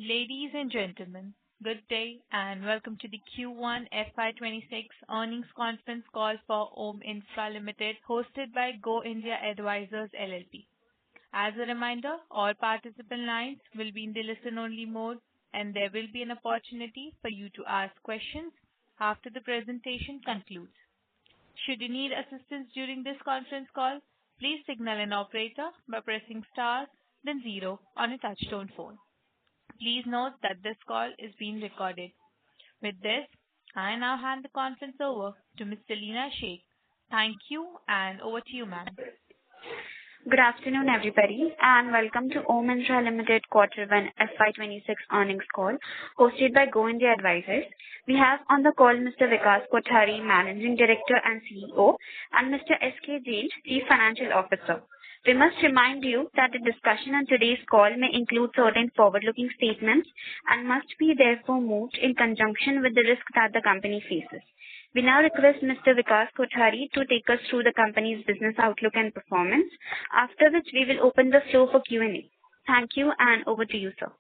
Ladies and gentlemen, good day and welcome to the Q1 FY26 earnings conference call for Om Infra Ltd, hosted by Go India Advisors LLP. As a reminder, all participant lines will be in the listen-only mode, and there will be an opportunity for you to ask questions after the presentation concludes. Should you need assistance during this conference call, please signal an operator by pressing star, then zero on a touchtone phone. Please note that this call is being recorded. With this, I now hand the conference over to Ms. Selina Sheikh. Thank you, and over to you, ma'am. Good afternoon, everybody, and welcome to Om Infra Ltd Q1 FY26 earnings call hosted by Go India Advisors. We have on the call Mr. Vikas Kothari, Managing Director and CEO, and Mr. S.K. Jain, Chief Financial Officer. We must remind you that the discussion on today's call may include certain forward-looking statements and must be therefore moved in conjunction with the risk that the company faces. We now request Mr. Vikas Kothari to take us through the company's business outlook and performance, after which we will open the floor for Q&A. Thank you, and over to you, sir.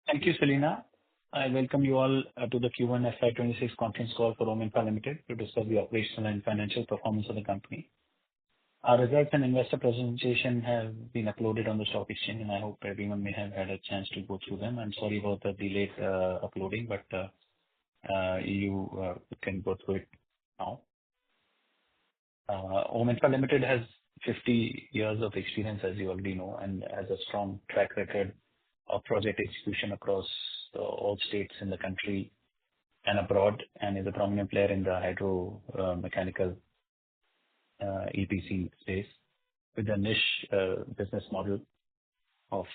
Thank you, Selina. I welcome you all to the Q1 FY26 conference call for Om Infra Ltd to discuss the operational and financial performance of the company. Our results and investor presentation have been uploaded on the stock exchange, and I hope everyone may have had a chance to go through them. I'm sorry about the delayed uploading, but you can go through it now. Om Infra Ltd has 50 years of experience, as you already know, and has a strong track record of project execution across all states in the country and abroad, and is a prominent player in the hydro mechanical EPC space with a niche business model of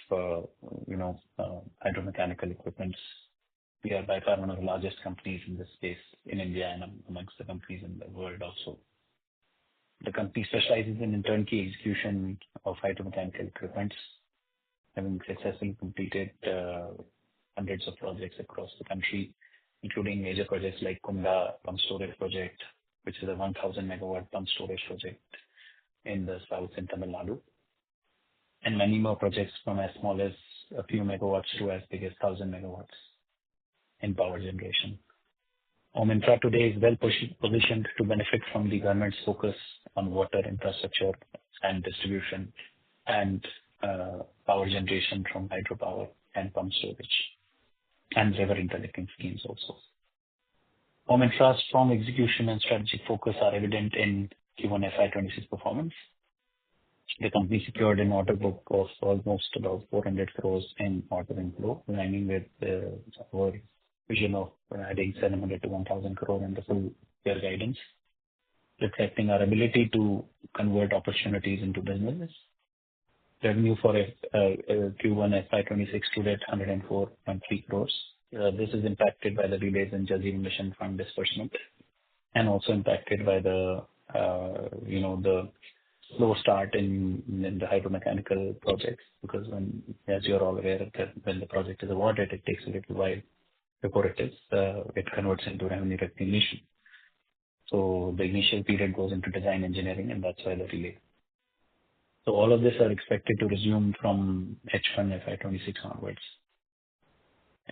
hydromechanical equipments. We are by far one of the largest companies in this space in India and amongst the companies in the world also. The company specializes in turnkey execution of hydromechanical equipments, having successfully completed hundreds of projects across the country, including major projects like Kunda Pump Storage Project, which is a 1,000 megawatt pump storage project in the south in Tamil Nadu, and many more projects from as small as a few megawatts to as big as 1,000 megawatts in power generation. Om Infra today is well positioned to benefit from the government's focus on water infrastructure and distribution and power generation from hydropower and pump storage and river interlinking schemes also. Om Infra's strong execution and strategic focus are evident in Q1 FY26 performance. The company secured an order book of almost about 400 crores in order inflow, aligning with our vision of adding 700 to 1,000 crore in the full year guidance, reflecting our ability to convert opportunities into businesses. Revenue for Q1 FY26 stood at 104.3 crores. This is impacted by the delays in Jal Jeevan Mission Fund disbursement, and also impacted by the slow start in the hydromechanical projects, because as you're all aware, that when the project is awarded, it takes a little while before it converts into revenue recognition. So the initial period goes into design engineering, and that's why the delay. So all of this are expected to resume from H1 FY26 onwards.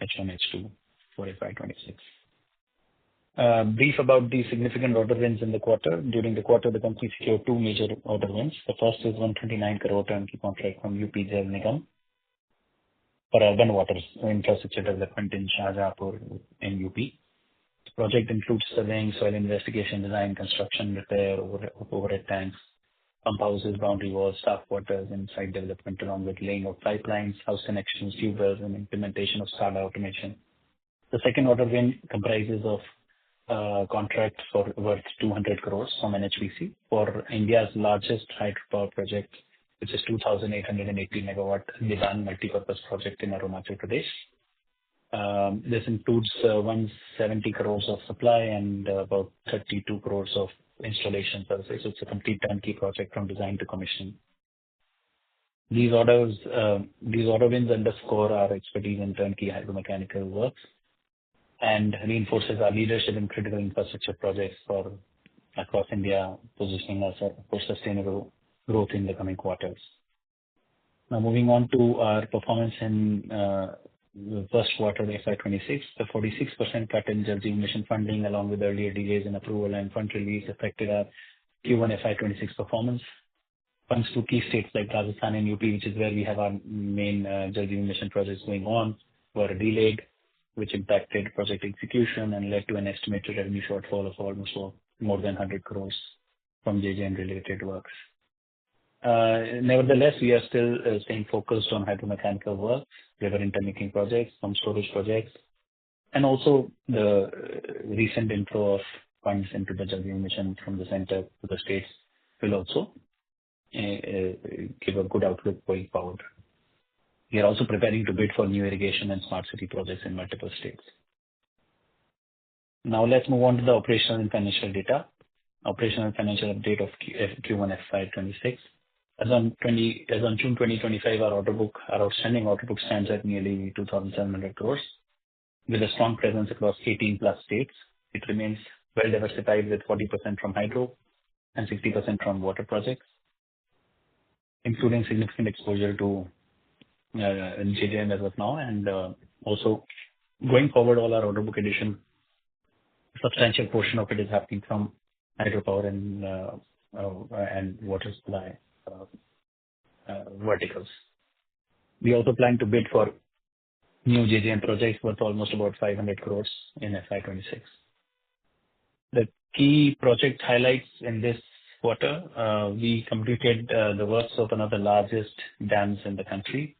H1, H2 for FY26. Brief about the significant order wins in the quarter. During the quarter, the company secured two major order wins. The first is 129 crore turnkey contract from UP Jal Nigam for urban water infrastructure development in Shahjahanpur in UP. The project includes surveying, soil investigation, design, construction, repair, overhead tanks, pump houses, boundary walls, staff quarters, and site development, along with laying of pipelines, house connections, tubers, and implementation of SCADA automation. The second order win comprises of contracts for worth 200 crores from NHPC for India's largest hydropower project, which is 2,880 megawatt Nidan multipurpose project in Arunachal Pradesh. This includes 170 crores of supply and about 32 crores of installation services. It's a complete turnkey project from design to commissioning. These order wins underscore our expertise in turnkey hydromechanical works and reinforces our leadership in critical infrastructure projects across India, positioning us for sustainable growth in the coming quarters. Now, moving on to our performance in the first quarter of FY26, the 46% cut in Jal Jeevan Mission funding, along with earlier delays in approval and fund release, affected our Q1 FY26 performance. Funds to key states like Rajasthan and UP, which is where we have our main Jal Jeevan Mission projects going on, were delayed, which impacted project execution and led to an estimated revenue shortfall of almost more than 100 crores from JJM-related works. Nevertheless, we are still staying focused on hydromechanical work, river interlinking projects, some storage projects, and also the recent inflow of funds into the Jal Jeevan Mission from the center to the states will also give a good outlook going forward. We are also preparing to bid for new irrigation and smart city projects in multiple states. Now let's move on to the operational and financial data. Operational and financial update of Q1 FY26. As on June 2025, our outstanding order book stands at nearly 2,700 crores, with a strong presence across 18 plus states. It remains well diversified with 40% from hydro and 60% from water projects, including significant exposure to JJM as of now. And also going forward, all our order book addition, substantial portion of it is happening from hydropower and water supply verticals. We also plan to bid for new JJM projects worth almost about 500 crores in FY26. The key project highlights in this quarter, we completed the works of one of the largest dams in the country,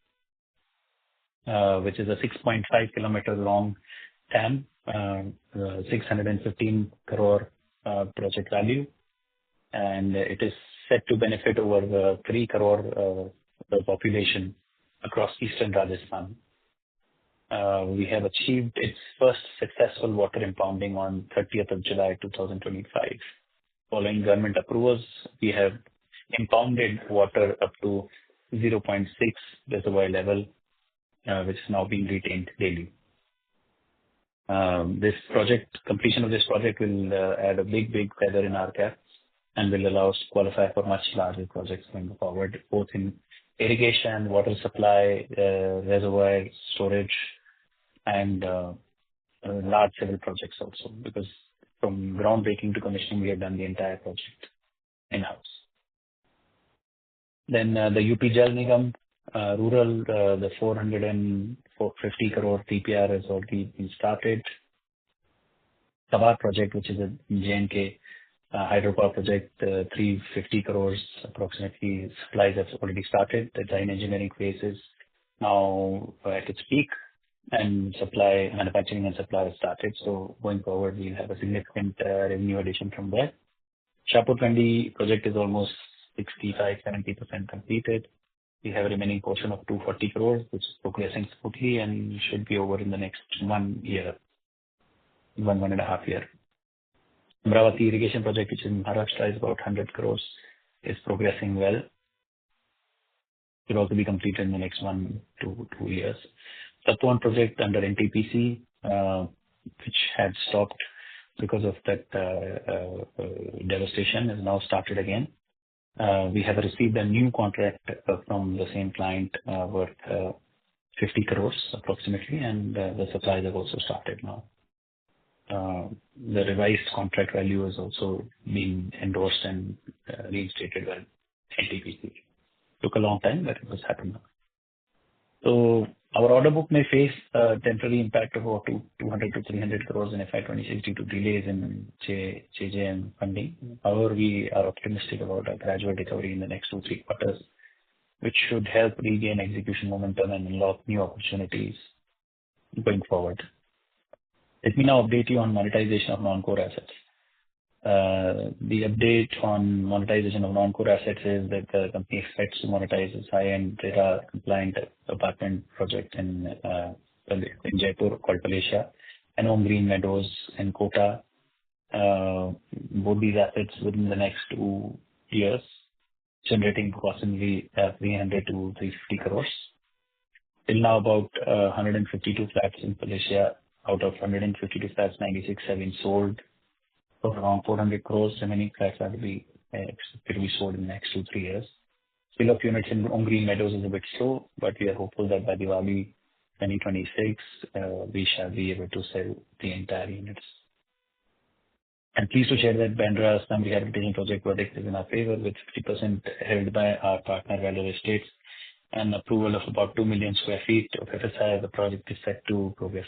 which is a 6.5 kilometer long dam, 615 crore project value, and it is set to benefit over 3 crore population across eastern Rajasthan. We have achieved its first successful water impounding on 30th of July 2025. Following government approvals, we have impounded water up to 0.6 reservoir level, which is now being retained daily. Completion of this project will add a big feather in our cap and will allow us to qualify for much larger projects going forward, both in irrigation, water supply, reservoir storage, and large civil projects also, because from groundbreaking to commissioning, we have done the entire project in-house. Then the UP Jal Nigam rural, the 450 crore TPR has already been started. Sabar project, which is a J&K hydropower project, 350 crores approximately, supplies have already started. The design engineering phase is now at its peak, and manufacturing and supply has started. So going forward, we'll have a significant revenue addition from there. Shahpur Kandi project is almost 65-70% completed. We have a remaining portion of 240 crores, which is progressing smoothly and should be over in the next 1 year, 1.5 year. Amravati irrigation project, which is in Maharashtra, is about 100 crores, is progressing well. Will also be completed in the next 1 to 2 years. Satwan project under NTPC, which had stopped because of that devastation, has now started again. We have received a new contract from the same client worth 50 crores approximately, and the supplies have also started now. The revised contract value has also been endorsed and reinstated by NTPC. Took a long time, but it was happening now. So our order book may face a temporary impact of about 200 to 300 crores in FY26 due to delays in JJM funding. However, we are optimistic about a gradual recovery in the next 2-3 quarters, which should help regain execution momentum and unlock new opportunities going forward. Let me now update you on monetization of non-core assets. The update on monetization of non-core assets is that the company expects to monetize its high-end data compliant apartment project in Jaipur called Palesha and Om Green Meadows in Kota. Both these assets within the next 2 years, generating approximately 300 to 350 crores. Till now, about 152 flats in Palesha. Out of 152 flats, 96 have been sold for around 400 crores. Remaining flats are to be expected to be sold in the next 2-3 years. Fill of units in On Green Meadows is a bit slow, but we are hopeful that by Diwali 2026, we shall be able to sell the entire units. I'm pleased to share that Bandra Slum Rehabilitation Project verdict is in our favor, with 50% held by our partner Valor Estates and approval of about 2 million square feet of FSI. The project is set to progress,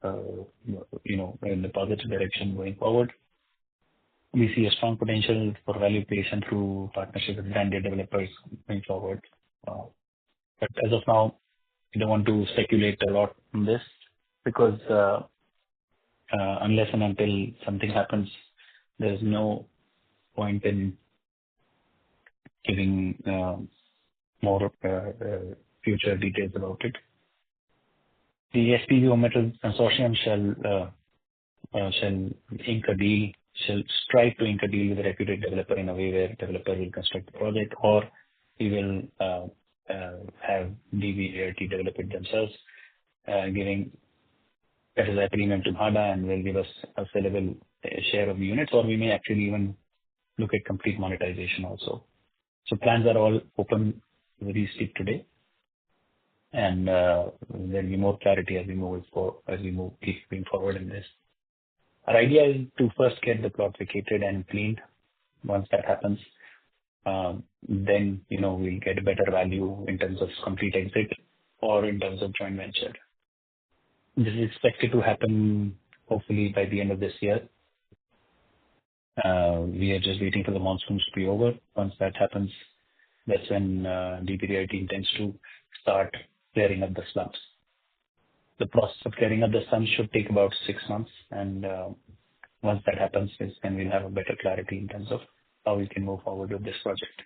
in the positive direction going forward. We see a strong potential for value creation through partnership with branded developers going forward. But as of now, we don't want to speculate a lot on this because unless and until something happens, there's no point in giving more future details about it. The SPV Metal Consortium shall strive to ink a deal with a reputed developer in a way where developer will construct the project, or we will have DB Realty develop it themselves, giving that is a premium to MHADA and will give us a sellable share of the units, or we may actually even look at complete monetization also. So plans are all open as we speak today, and there'll be more clarity as we keep moving forward in this. Our idea is to first get the plot vacated and cleaned. Once that happens, then we'll get a better value in terms of complete exit or in terms of joint venture. This is expected to happen hopefully by the end of this year. We are just waiting for the monsoons to be over. Once that happens, that's when DPRIT intends to start clearing up the slums. The process of clearing up the slums should take about 6 months, and once that happens, then we'll have a better clarity in terms of how we can move forward with this project.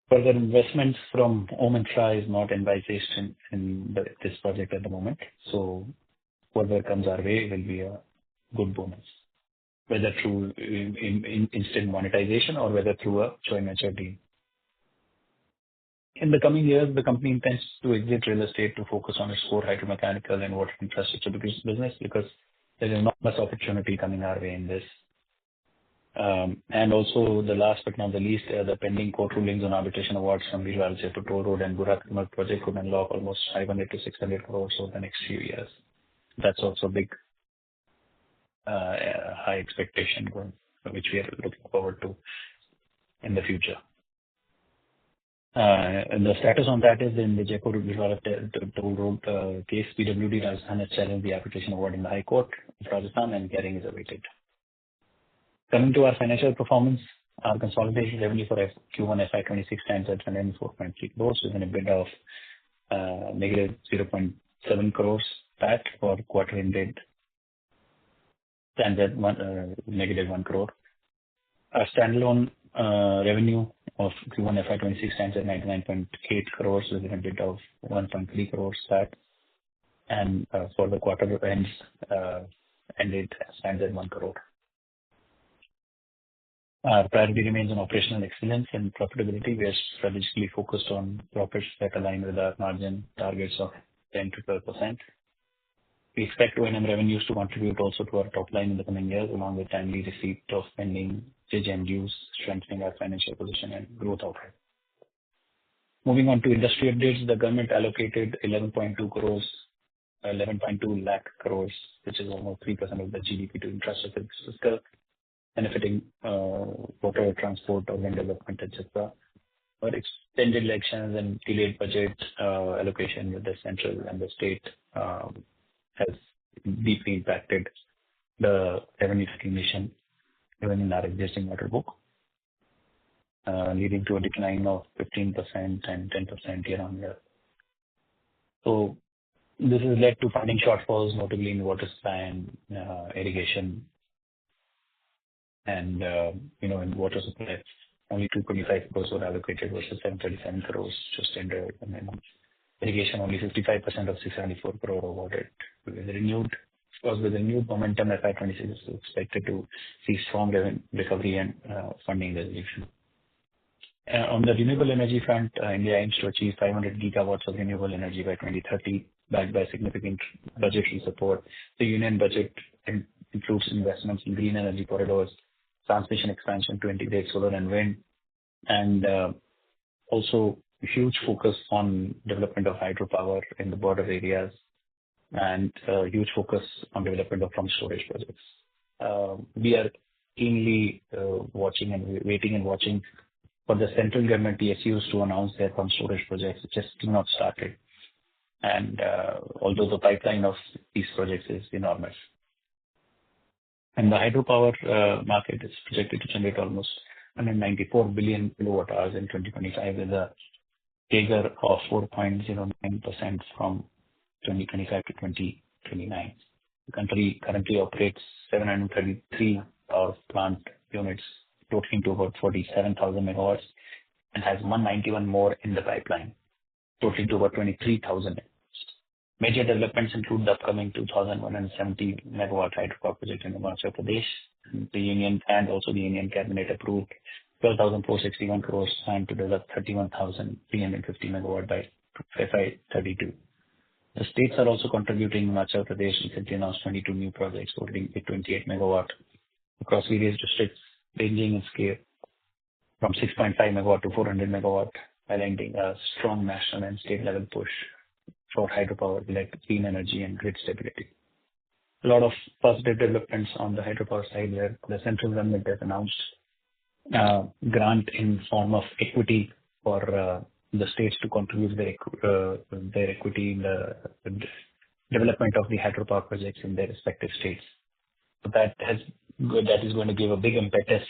Further investments from Om Infra is not envisaged in this project at the moment, so whatever comes our way will be a good bonus, whether through instant monetization or whether through a joint venture deal. In the coming years, the company intends to exit real estate to focus on its core hydromechanical and water infrastructure business because there is enormous opportunity coming our way in this. And also, the last but not the least, the pending court rulings on arbitration awards from Virwal Jaipur Toll Road and Gorakhpur project would unlock almost 500 to 600 crores over the next few years. That's also a big, high expectation which we are looking forward to in the future. And the status on that is in the Jaipur Virwal Toll Road case, PWD Rajasthan has challenged the arbitration award in the High Court of Rajasthan, and hearing is awaited. Coming to our financial performance, our consolidated revenue for Q1 FY26 stands at 104.3 crores with an EBITDA of negative 0.7 crores. PAT for quarter ended stands at negative 1 crore. Our standalone revenue of Q1 FY26 stands at 99.8 crores with an EBITDA of 1.3 crores. PAT and for the quarter ended stands at 1 crore. Our priority remains on operational excellence and profitability. We are strategically focused on profits that align with our margin targets of 10 to 12%. We expect O&M revenues to contribute also to our top line in the coming years, along with timely receipt of pending JJM dues, strengthening our financial position and growth outlook. Moving on to industry updates, the government allocated 11.2 lakh crores, which is almost 3% of the GDP to infrastructure fiscal, benefiting water, transport, urban development, etc. But extended elections and delayed budget allocation with the central and the state has deeply impacted the revenue recognition even in our existing water book, leading to a decline of 15% and 10% year on year. So this has led to funding shortfalls, notably in water supply and irrigation. And, in water supply, only 225 crores were allocated versus 737 crores just under the minimum. Irrigation, only 55% of 674 crore awarded. With the renewed momentum, FY26 is expected to see strong recovery and funding resolution. On the renewable energy front, India aims to achieve 500 gigawatts of renewable energy by 2030, backed by significant budgetary support. The union budget includes investments in green energy corridors, transmission expansion to integrate solar and wind, and Also, huge focus on development of hydropower in the border areas and huge focus on development of pumped storage projects. We are keenly watching and waiting and watching for the central government PSUs to announce their pumped storage projects, which has still not started. And although the pipeline of these projects is enormous. And the hydropower market is projected to generate almost 194 billion kilowatt hours in 2025 with a CAGR of 4.09% from 2025 to 2029. The country currently operates 733 power plant units, totaling to about 47,000 megawatts, and has 191 more in the pipeline, totaling to about 23,000. Major developments include the upcoming 2,170 megawatt hydropower project in Himachal Pradesh. The Union Cabinet approved 12,461 crores and to develop 31,350 megawatt by FY32. The states are also contributing. Himachal Pradesh recently announced 22 new projects totaling 28 megawatt across various districts, ranging in scale from 6.5 megawatt to 400 megawatt, highlighting a strong national and state level push for hydropower, clean energy and grid stability. A lot of positive developments on the hydropower side where the central government has announced grant in form of equity for the states to contribute their equity in the development of the hydropower projects in their respective states. So that is going to give a big impetus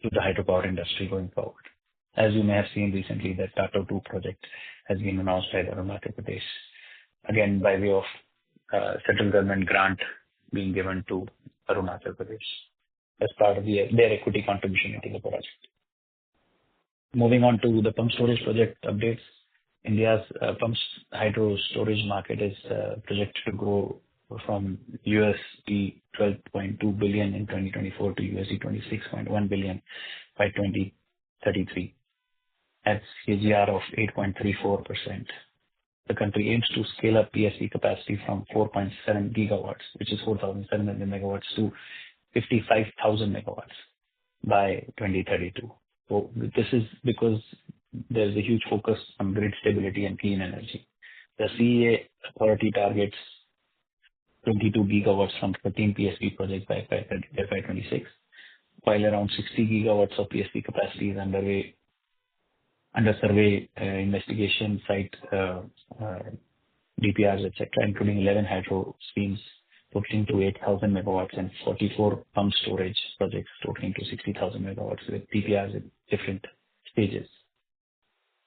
to the hydropower industry going forward. As you may have seen recently, the Tato 2 project has been announced by the Arunachal Pradesh, again by way of central government grant being given to Arunachal Pradesh as part of their equity contribution into the project. Moving on to the pump storage project updates, India's pumped hydro storage market is projected to grow from USD 12.2 billion in 2024 to USD 26.1 billion by 2033. At CAGR of 8.34%. The country aims to scale up PSV capacity from 4.7 gigawatts, which is 4,700 megawatts, to 55,000 megawatts by 2032. So this is because there's a huge focus on grid stability and clean energy. The CEA authority targets 22 gigawatts from 13 PSV projects by FY26, while around 60 gigawatts of PSV capacity is under survey, investigation, site, DPRs, etc., including 11 hydro schemes totaling to 8,000 megawatts and 44 pump storage projects totaling to 60,000 megawatts with DPRs at different stages.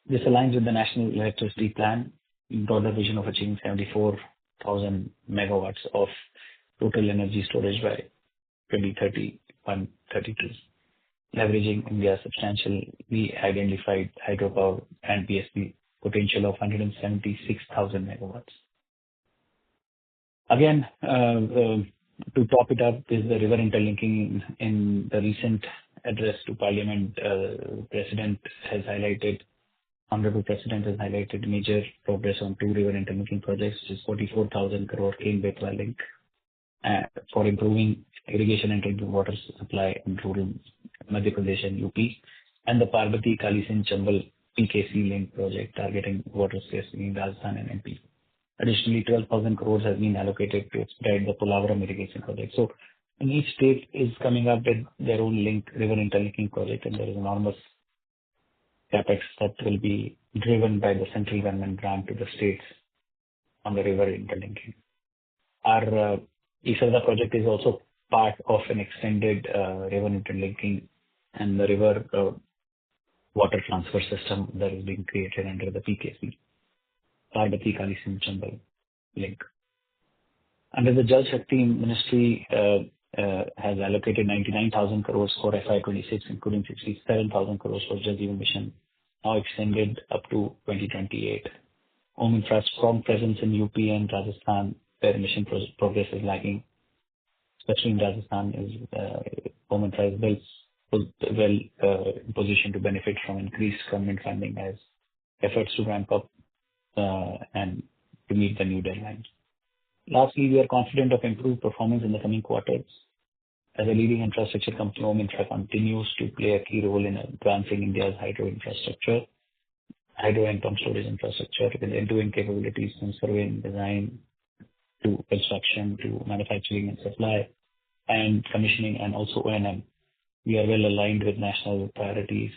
This aligns with the National Electricity Plan, broader vision of achieving 74,000 megawatts of total energy storage by 2031-32. Leveraging India's substantially identified hydropower and PSV potential of 176,000 megawatts. Again, to top it up is the river interlinking. In the recent address to Parliament, Honorable President has highlighted major progress on 2 river interlinking projects, which is 44,000 crore Ken-Betwa link for improving irrigation and drinking water supply in rural Madhya Pradesh and UP, and the Parbati-Kali-Singh-Chambal PKC link project targeting water scarcity in Rajasthan and MP. Additionally, 12,000 crores has been allocated to expedite the Polavaram irrigation project. So in each state is coming up with their own river interlinking project, and there is enormous capex that will be driven by the central government grant to the states on the river interlinking. Our Isarda project is also part of an extended river interlinking and the river water transfer system that is being created under the PKC, Parbati-Kali-Singh-Chambal link. Under the Jal Shakti Ministry has allocated 99,000 crores for FY26, including 67,000 crores for Jal Jeevan Mission, now extended up to 2028. Home Infra's strong presence in UP and Rajasthan, where mission progress is lagging, especially in Rajasthan, is Home Infra is well positioned to benefit from increased government funding as efforts to ramp up and to meet the new deadlines. Lastly, we are confident of improved performance in the coming quarters. As a leading infrastructure company, Home Infra continues to play a key role in advancing India's hydro infrastructure hydro and pump storage infrastructure with end-to-end capabilities from survey and design to construction to manufacturing and supply and commissioning and also O&M. We are well aligned with national priorities.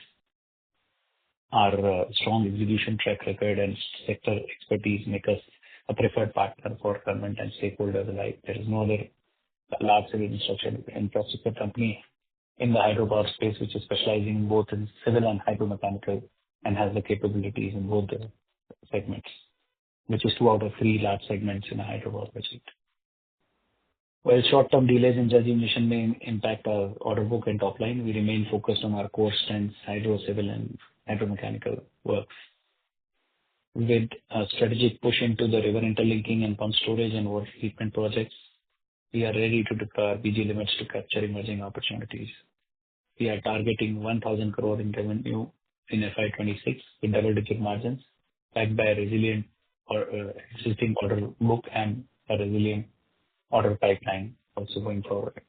Our strong execution track record and sector expertise make us a preferred partner for government and stakeholders alike. There is no other large civil infrastructure company in the hydropower space which is specializing both in civil and hydromechanical and has the capabilities in both the segments, which is 2 out of 3 large segments in a hydropower project. While short-term delays in Jal Jeevan Mission may impact our order book and top line, we remain focused on our core strengths, hydro, civil, and hydromechanical works. With a strategic push into the river interlinking and pump storage and water treatment projects, we are ready to deploy our BG limits to capture emerging opportunities. We are targeting 1,000 crore in revenue in FY26 with double-digit margins, backed by a resilient existing order book and a resilient order pipeline also going forward.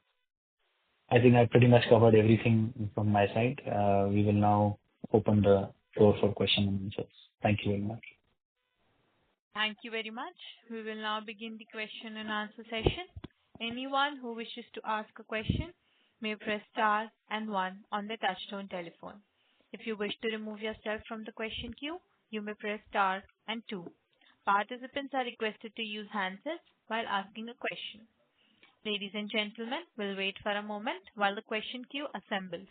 I think I pretty much covered everything from my side. We will now open the floor for question and answers. Thank you very much. Thank you very much. We will now begin the question and answer session. Anyone who wishes to ask a question may press star and 1 on the touchtone telephone. If you wish to remove yourself from the question queue, you may press star and 2. Participants are requested to use handsets while asking a question. Ladies and gentlemen, we'll wait for a moment while the question queue assembles.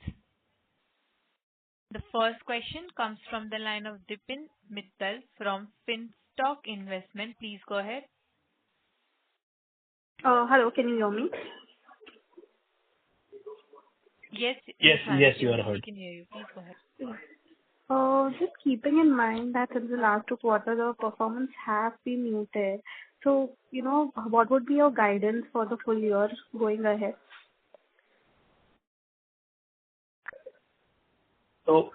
The first question comes from the line of Dipin Mittal from Finstock Investment. Please go ahead. Hello, can you hear me? Yes, You are heard. We can hear you. Please go ahead. Just keeping in mind that in the last 2 quarters, our performance has been muted. So, what would be your guidance for the full year going ahead? So,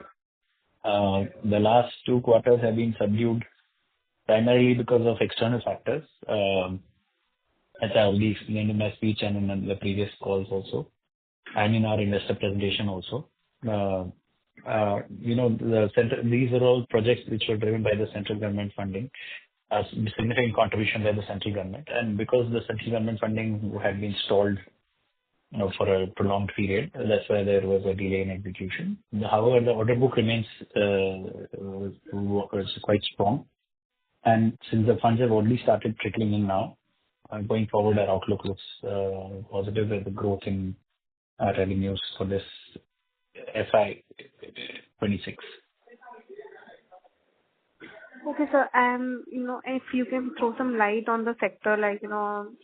the last 2 quarters have been subdued primarily because of external factors, as I already explained in my speech and in the previous calls also, and in our investor presentation also. These are all projects which were driven by the central government funding, significant contribution by the central government. And because the central government funding had been stalled for a prolonged period, that's why there was a delay in execution. However, the order book remains quite strong. And since the funds have already started trickling in now, going forward, our outlook looks positive with the growth in our revenues for this FY26. Okay, sir. And, if you can throw some light on the sector, like,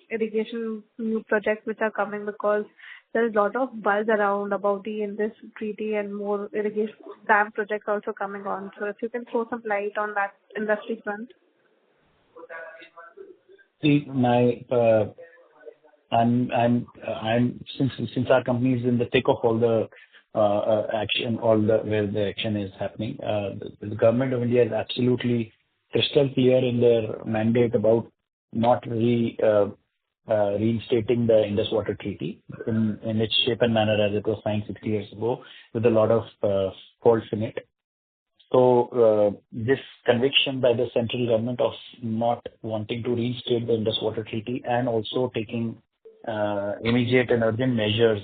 irrigation new projects which are coming, because there is a lot of buzz around about the Indus Treaty and more irrigation dam projects also coming on. So if you can throw some light on that industry front. See, since our company is in the thick of all the action, where the action is happening, the government of India is absolutely crystal clear in their mandate about not reinstating the Indus Water Treaty in its shape and manner as it was signed 60 years ago, with a lot of faults in it. So this conviction by the central government of not wanting to reinstate the Indus Water Treaty and also taking immediate and urgent measures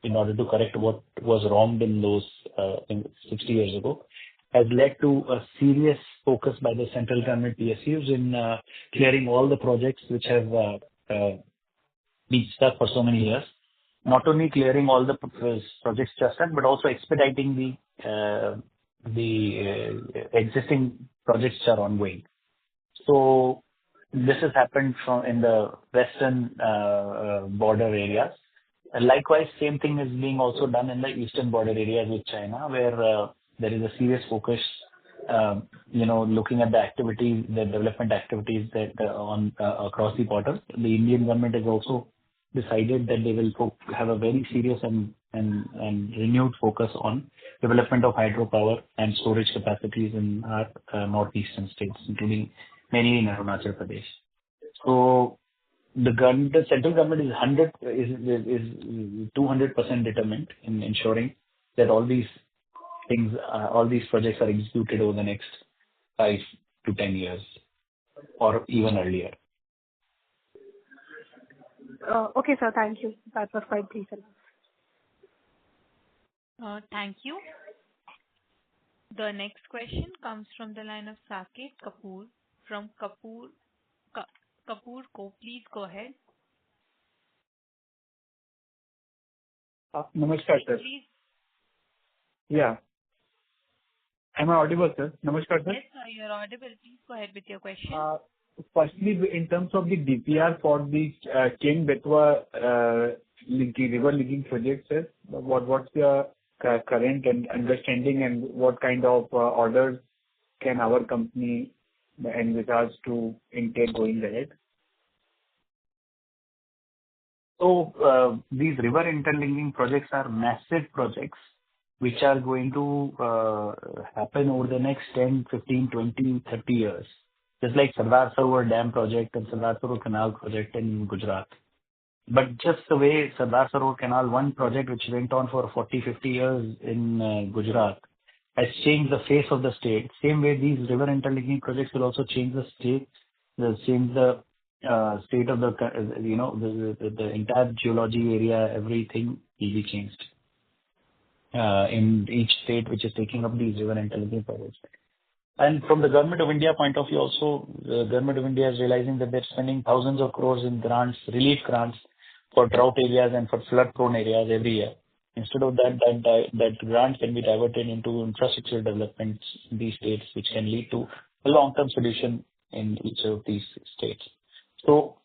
in order to correct what was wronged in those 60 years ago has led to a serious focus by the central government PSUs in clearing all the projects which have been stuck for so many years. Not only clearing all the projects just stuck, but also expediting the existing projects which are ongoing. So this has happened in the western border areas. And likewise, same thing is being also done in the eastern border areas with China, where there is a serious focus, looking at the activities, the development activities that across the border. The Indian government has also decided that they will have a very serious and renewed focus on development of hydropower and storage capacities in our northeastern states, including many in Arunachal Pradesh. So the central government is 200% determined in ensuring that all these all these projects are executed over the next 5 to 10 years or even earlier. Okay, sir. Thank you. That was quite brief enough. Thank you. The next question comes from the line of Saket Kapoor from Kapoor Co. Please go ahead. Namaskar, sir. Please. Yeah. Am I audible, sir? Namaskar, sir. Yes, sir, you're audible. Please go ahead with your question. Firstly, in terms of the DPR for the Ken-Betwa river linking project, sir, what's the current understanding and what kind of orders can our company envisage to intake going ahead? So these river interlinking projects are massive projects which are going to happen over the next 10, 15, 20, 30 years. Just like Sardar Sarovar Dam project and Sardar Sarovar Canal project in Gujarat. But just the way Sardar Sarovar Canal, one project which went on for 40, 50 years in Gujarat, has changed the face of the state. Same way these river interlinking projects will also change the state, change the state of the, the entire geology area, everything will be changed in each state which is taking up these river interlinking projects. And from the Government of India point of view also, the Government of India is realizing that they're spending thousands of crores in grants, relief grants for drought areas and for flood prone areas every year. Instead of that grant can be diverted into infrastructure developments in these states, which can lead to a long-term solution in each of these states. So,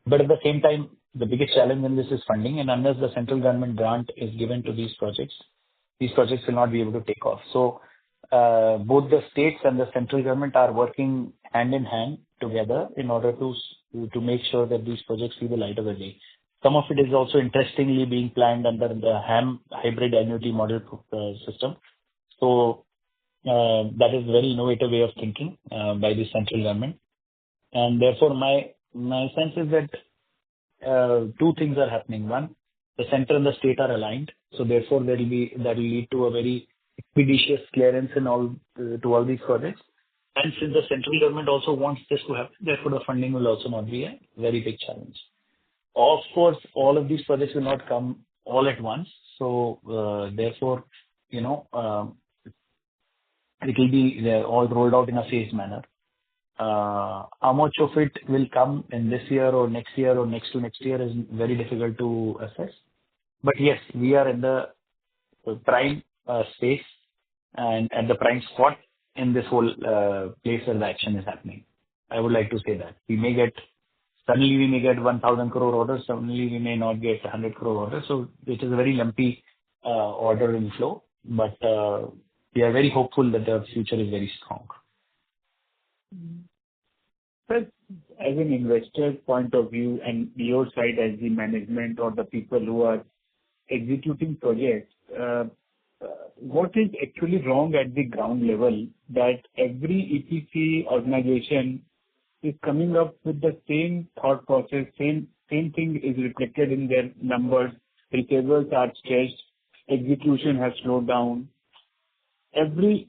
but at the same time, the biggest challenge in this is funding, and unless the central government grant is given to these projects will not be able to take off. So, both the states and the central government are working hand in hand together in order to make sure that these projects see the light of the day. Some of it is also interestingly being planned under the HAM hybrid annuity model system. So that is a very innovative way of thinking by the central government. And therefore, my sense is that two things are happening. One, the center and the state are aligned. So therefore, that will lead to a very expeditious clearance in all these projects. And since the central government also wants this to happen, therefore the funding will also not be a very big challenge. Of course, all of these projects will not come all at once. So therefore, it will be all rolled out in a phased manner. How much of it will come in this year or next to next year is very difficult to assess. But yes, we are in the prime space and at the prime spot in this whole place where the action is happening. I would like to say that. Suddenly we may get 1,000 crore orders, suddenly we may not get 100 crore orders. So it is a very lumpy order inflow, but we are very hopeful that the future is very strong. But as an investor point of view and your side as the management or the people who are executing projects, what is actually wrong at the ground level that every EPC organization is coming up with the same thought process, same thing is reflected in their numbers, receivables are stretched, execution has slowed down. Every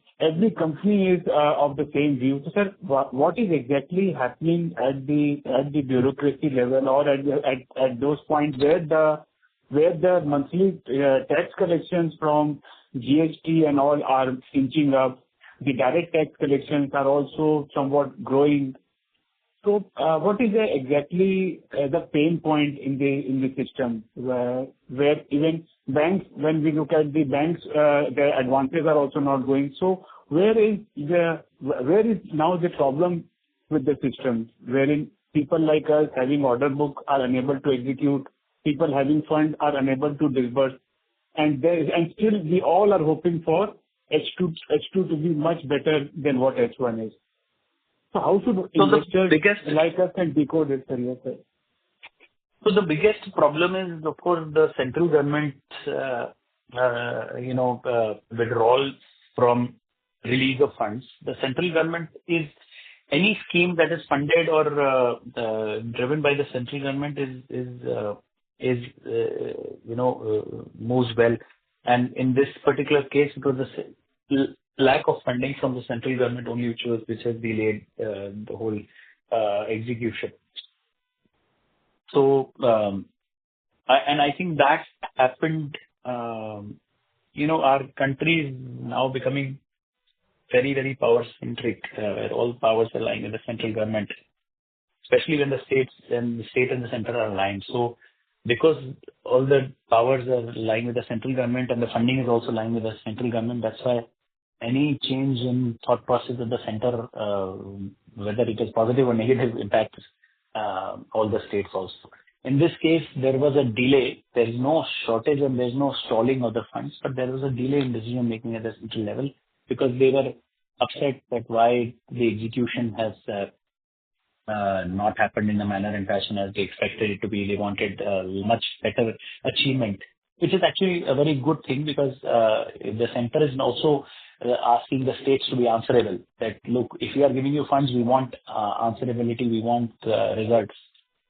company is of the same view. So, sir, what is exactly happening at the bureaucracy level or at those points where the monthly tax collections from GST and all are inching up, the direct tax collections are also somewhat growing. So, what is exactly the pain point in the system where even banks, when we look at the banks, their advances are also not going. So, where is now the problem with the system, wherein people like us having order book are unable to execute, people having funds are unable to disburse, and still we all are hoping for H2 to be much better than what H1 is. So how should investors like us and decode it, sir? Yes, sir. So the biggest problem is, of course, the central government, withdrawal from release of funds. The central government is any scheme that is funded or driven by the central government moves well. And in this particular case, it was the lack of funding from the central government only which has delayed the whole execution. So, I think that happened, our country is now becoming very, very power-centric, where all powers are lying with the central government, especially when the state and the center are aligned. So because all the powers are lying with the central government and the funding is also lying with the central government, that's why any change in thought process at the center, whether it is positive or negative, impacts all the states also. In this case, there was a delay. There is no shortage and there is no stalling of the funds, but there was a delay in decision making at the central level because they were upset that why the execution has not happened in the manner and fashion as they expected it to be. They wanted much better achievement, which is actually a very good thing because the center is also asking the states to be answerable. That look, if we are giving you funds, we want answerability, we want results.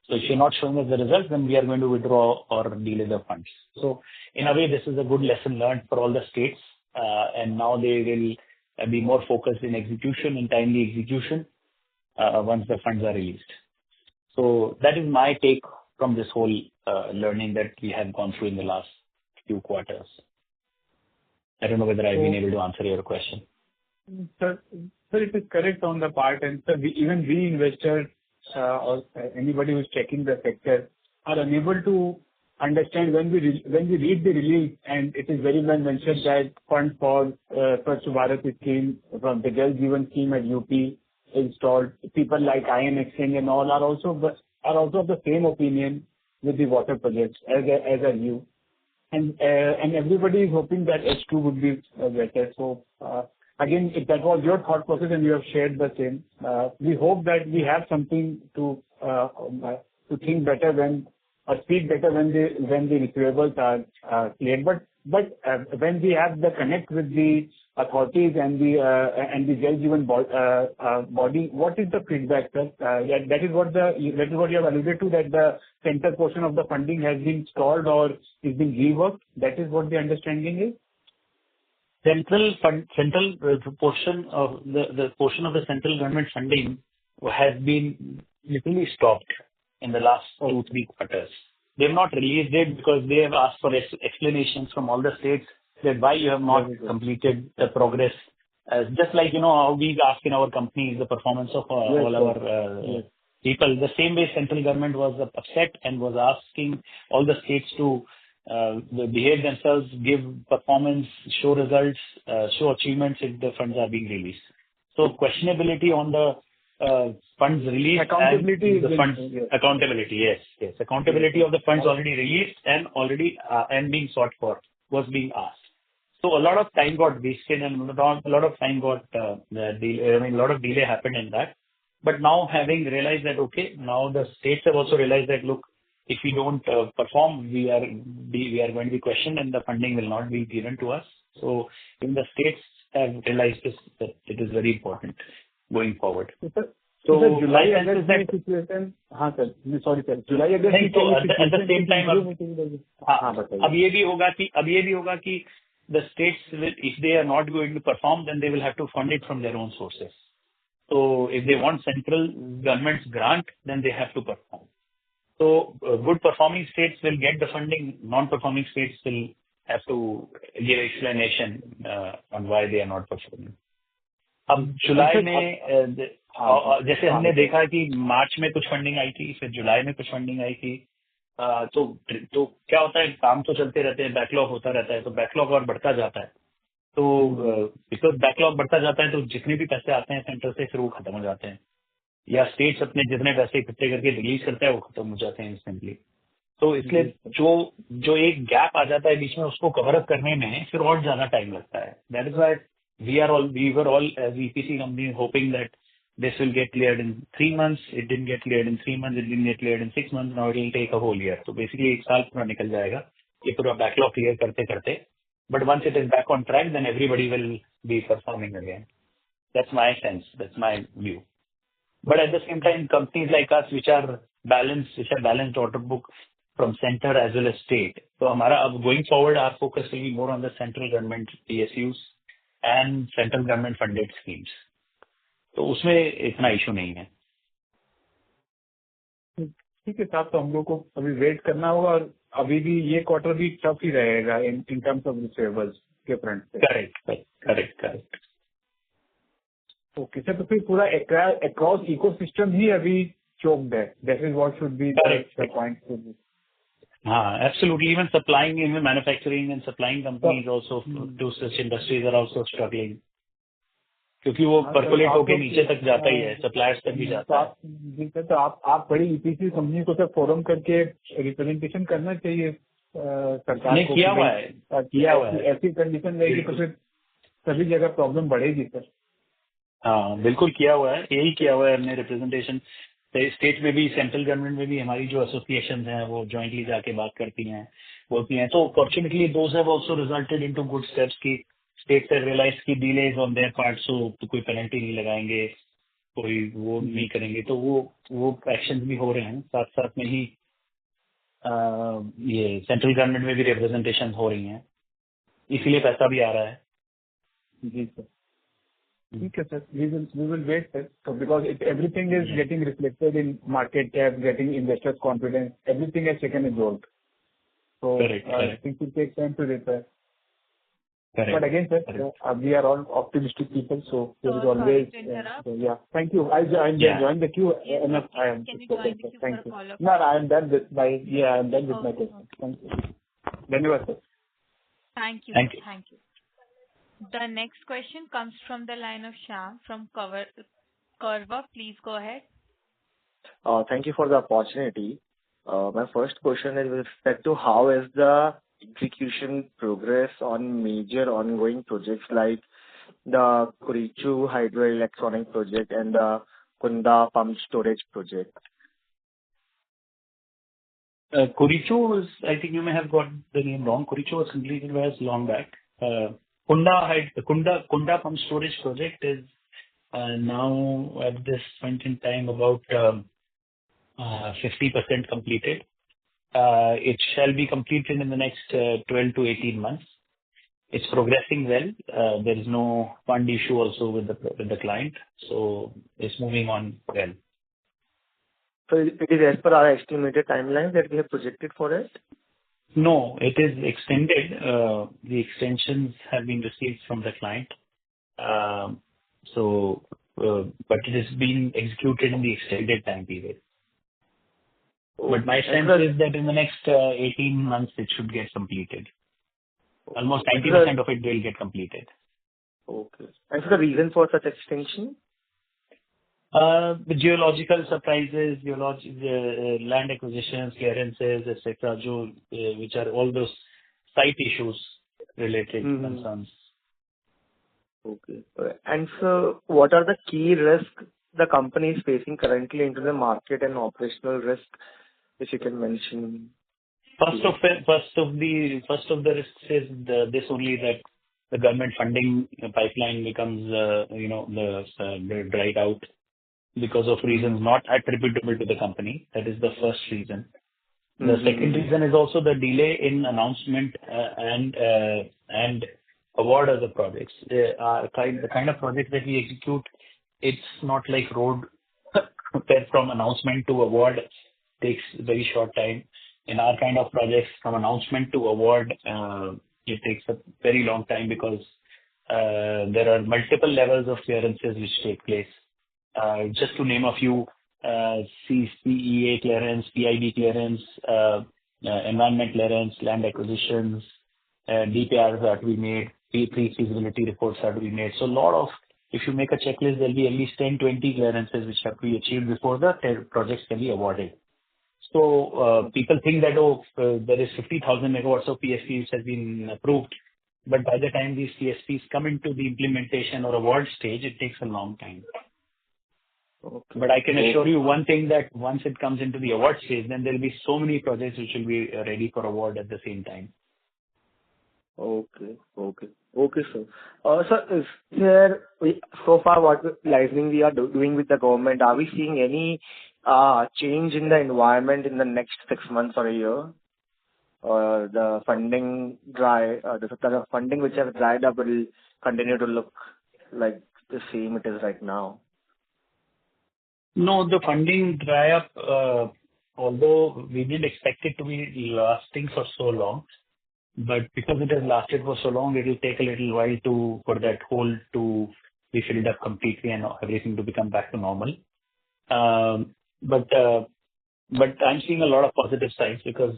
So if you're not showing us the results, then we are going to withdraw or delay the funds. So in a way, this is a good lesson learned for all the states, and now they will be more focused in execution, in timely execution, once the funds are released. So that is my take from this whole learning that we have gone through in the last few quarters. I don't know whether I've been able to answer your question. Sir, it is correct on the part, and sir, even we investors or anybody who's checking the sector are unable to understand when we read the release, and it is very well mentioned that fund for Swachh Bharat scheme from the Jal Jeevan scheme at UP installed. People like Ion Exchange and all are also of the same opinion with the water projects as are you. And everybody is hoping that H2 would be better. So again, if that was your thought process and you have shared the same, we hope that we have something to think better or speak better when the receivables are cleared. But when we have the connect with the authorities and the Jal Jeevan body, what is the feedback, sir? That is what you have alluded to, that the center portion of the funding has been stalled or is being reworked. That is what the understanding is. Central portion of the portion of the central government funding has been literally stopped in the last 2-3 quarters. They have not released it because they have asked for explanations from all the states that why you have not completed the progress. Just like, how we ask in our company is the performance of all our people. The same way central government was upset and was asking all the states to behave themselves, give performance, show results, show achievements if the funds are being released. So questionability on the funds released. Accountability. Accountability, yes. Accountability of the funds already released and being sought for was being asked. So a lot of time got wasted and a lot of time got a lot of delay happened in that. But now having realized that, okay, now the states have also realized that, look, if we don't perform, we are going to be questioned and the funding will not be given to us. So even the states have realized this, that it is very important going forward. So July August situation. Sir. Sorry sir. July August at the same time अब ये भी होगा कि the states will, if they are not going to perform, then they will have to fund it from their own sources. So if they want central government's grant, then they have to perform. So good performing states will get the funding. Non-performing states will have to give explanation on why they are not performing. अब जुलाई में जैसे हमने देखा कि मार्च में कुछ funding आई थी, फिर जुलाई में कुछ फंडिंग आई थी, तो क्या होता है, काम तो चलते रहते हैं, बैकलॉग होता रहता है, तो बैकलॉग और बढ़ता जाता है. तो बिकॉज बैकलॉग बढ़ता जाता है तो जितने भी पैसे आते हैं सेंटर से फिर वो खत्म हो जाते हैं, या स्टेट्स अपने जितने पैसे इकट्ठे करके रिलीज करते हैं वो खत्म हो जाते हैं इंस्टेंटली. तो इसलिए जो एक गैप आ जाता है बीच में उसको कवर अप करने में फिर और ज्यादा टाइम लगता है. That is why we were all as EPC companies hoping that this will get cleared in 3 months. It didn't get cleared in 3 months. It didn't get cleared in 6 months. Now it will take a whole year. So basically एक साल पूरा निकल जाएगा ये पूरा backlog clear करते. But once it is back on track, then everybody will be performing again. That's my sense. That's my view. But at the same time, companies like us, which are balanced order book, from center as well as state. तो हमारा अब going forward, our focus will be more on the central government PSUs and central government funded schemes. तो उसमें इतना issue नहीं है. ठीक है साहब, तो हम लोग को अभी वेट करना होगा और अभी भी ये क्वार्टर भी टफ ही रहेगा इन टर्म्स ऑफ रिसीवेबल्स के फ्रंट से. करेक्ट. ओके सर, तो फिर पूरा अक्रॉस इकोसिस्टम ही अभी चोक्ड है. That is what should be the point. हाँ, absolutely. Even supplying, even manufacturing and supplying companies also to such industries are also struggling. क्योंकि वो परकोलेट होके नीचे तक जाता ही है, सप्लायर्स तक भी जाता है. जी सर, तो आप बड़ी ईपीसी कंपनी को सर फोरम करके रिप्रेजेंटेशन करना चाहिए सरकार को. किया हुआ है. ऐसी कंडीशन रहेगी तो फिर सभी जगह प्रॉब्लम बढ़ेगी सर. हाँ, बिल्कुल किया हुआ है, यही किया हुआ है हमने रिप्रेजेंटेशन. स्टेट में भी, सेंट्रल गवर्नमेंट में भी हमारी जो एसोसिएशन हैं वो जॉइंटली जाके बात करती हैं, बोलती हैं. तो fortunately those have also resulted into good steps की स्टेट से रियलाइज की डिलेज ऑन देयर पार्ट, सो तो कोई पेनल्टी नहीं लगाएंगे, कोई वो नहीं करेंगे. तो वो एक्शन भी हो रहे हैं. साथ साथ में ही ये सेंट्रल गवर्नमेंट में भी रिप्रेजेंटेशन हो रही हैं, इसीलिए पैसा भी आ रहा है. जी सर, ठीक है sir. we will wait sir, so because everything is getting reflected in market cap, getting investors confidence, everything has taken a jolt. So correct. things will take time to repair. Correct. But again sir, we are all optimistic people, so there is always so yeah, thank you. I join the queue. Enough. I am. Can you join the queue thank for a you. follow-up? No, I am done with my I am done with my question. Thank you. Dhanyawad sir. Thank you. The next question comes from the line of Shyam from Curva. Please go ahead. Thank you for the opportunity. My first question is with respect to how is the execution progress on major ongoing projects like the Kurichu hydroelectronic project and the Kunda pump storage project. Kurichu is, I think you may have got the name wrong. Kurichu was completed long back. Kunda pump storage project is now at this point in time about 50% completed. It shall be completed in the next 12 to 18 months. It's progressing well. There is no fund issue also with the client, so it's moving on well. So it is as per our estimated timeline that we have projected for it? No, it is extended. The extensions have been received from the client. But it is being executed in the extended time period. But my sense is that in the next 18 months, it should get completed. Almost 90% of it will get completed. Okay. And so the reason for such extension? The geological surprises, land acquisitions, clearances, etc., which are all those site issues related concerns. Okay. And so what are the key risks the company is facing currently into the market and operational risk, if you can mention? First of the risks is this only, that the government funding pipeline becomes dried out because of reasons not attributable to the company. That is the first reason. The second reason is also the delay in announcement and award of the projects. The kind of project that we execute, it's not like road where from announcement to award takes very short time. In our kind of projects, from announcement to award, it takes a very long time because there are multiple levels of clearances which take place. Just to name a few, CEA clearance, PIB clearance, environment clearance, land acquisitions, DPRs are to be made, pre-feasibility reports are to be made. So if you make a checklist, there'll be at least 10, 20 clearances which have to be achieved before the projects can be awarded. So people think that, there is 50,000 megawatts of PSPs has been approved, but by the time these PSPs come into the implementation or award stage, it takes a long time. Okay. But I can assure you one thing, that once it comes into the award stage, then there will be so many projects which will be ready for award at the same time. Okay, sir. Sir, is there, so far what licensing we are doing with the government, are we seeing any change in the environment in the next 6 months or a year? Or the funding the funding which has dried up will continue to look like the same it is right now? No, the funding dry up, although we didn't expect it to be lasting for so long, but because it has lasted for so long, it will take a little while for that hole to be filled up completely and everything to become back to normal. But I'm seeing a lot of positive signs because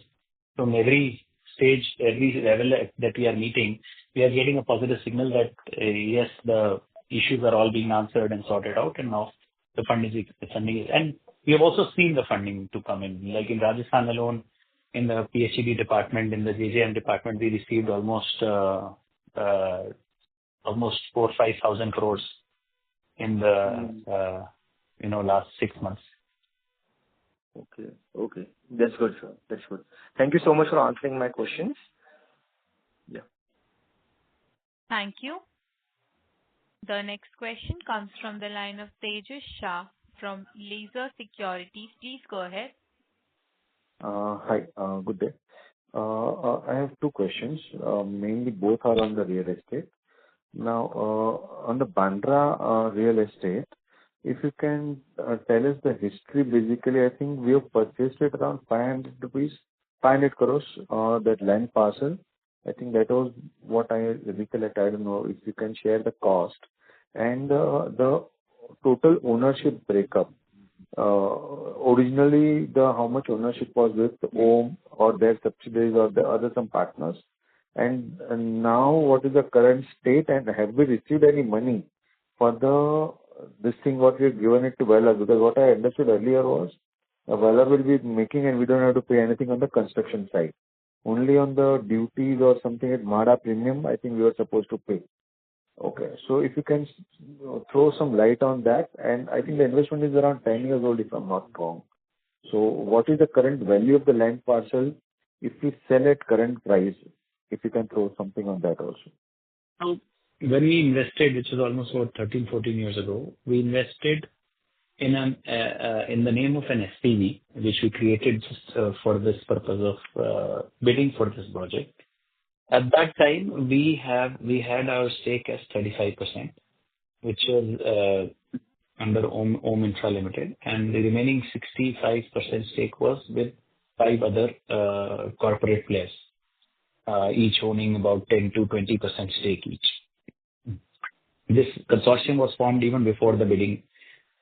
from every stage, every level that we are meeting, we are getting a positive signal that yes, the issues are all being answered and sorted out, and now the funding is, and we have also seen the funding to come in. Like in Rajasthan alone, in the PhD department, in the JJM department, we received almost 4,000-5,000 crores in the last 6 months. Okay. That's good, sir. That's good. Thank you so much for answering my questions. Yeah. Thank you. The next question comes from the line of Tejas Shah from Laser Securities. Please go ahead. Hi, good day. I have two questions. Mainly both are on the real estate. Now, on the Bandra real estate, if you can tell us the history, basically, I think we have purchased it around 500 crores, that land parcel. I think that was what I recollect. I don't know if you can share the cost and the total ownership breakup. Originally, how much ownership was with OM or their subsidiaries or the other some partners, and now what is the current state, and have we received any money for this thing what we have given it to Valor? Because what I understood earlier was Valor will be making and we don't have to pay anything on the construction side. Only on the duties or something at MADA premium, I think we were supposed to pay. Okay, so if you can throw some light on that, and I think the investment is around 10 years old, if I'm not wrong. So what is the current value of the land parcel if we sell at current price? If you can throw something on that also. Now, when we invested, which was almost about 13, 14 years ago, we invested in the name of an SPV, which we created just for this purpose of bidding for this project. At that time, we had our stake as 35%, which was under Om Infra Ltd, and the remaining 65% stake was with 5 other corporate players, each owning about 10 to 20% stake each. This consortium was formed even before the bidding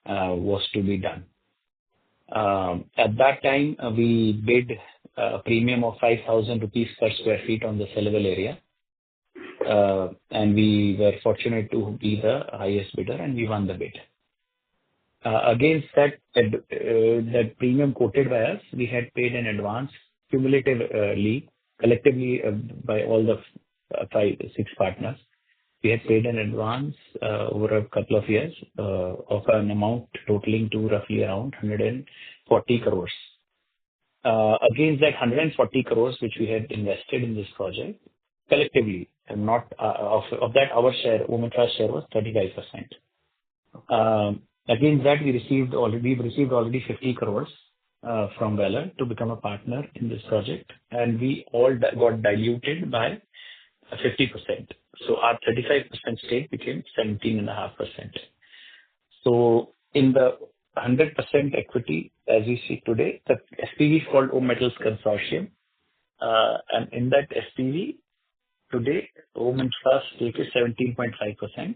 was to be done. At that time, we bid a premium of 5,000 rupees per square feet on the sellable area. And we were fortunate to be the highest bidder, and we won the bid. Against that premium quoted by us, we had paid an advance cumulatively, collectively by all the 6 partners. We had paid an advance over a couple of years of an amount totaling to roughly around 140 crores. Against that 140 crores which we had invested in this project, collectively, and not of that, our share, Om Infra's share was 35%. Against that, we've received already 50 crores from Valor to become a partner in this project, and we all got diluted by 50%. So our 35% stake became 17.5%. So in the 100% equity, as we see today, the SPV is called Om Metals Consortium. And in that SPV, today, Om Infra's stake is 17.5%.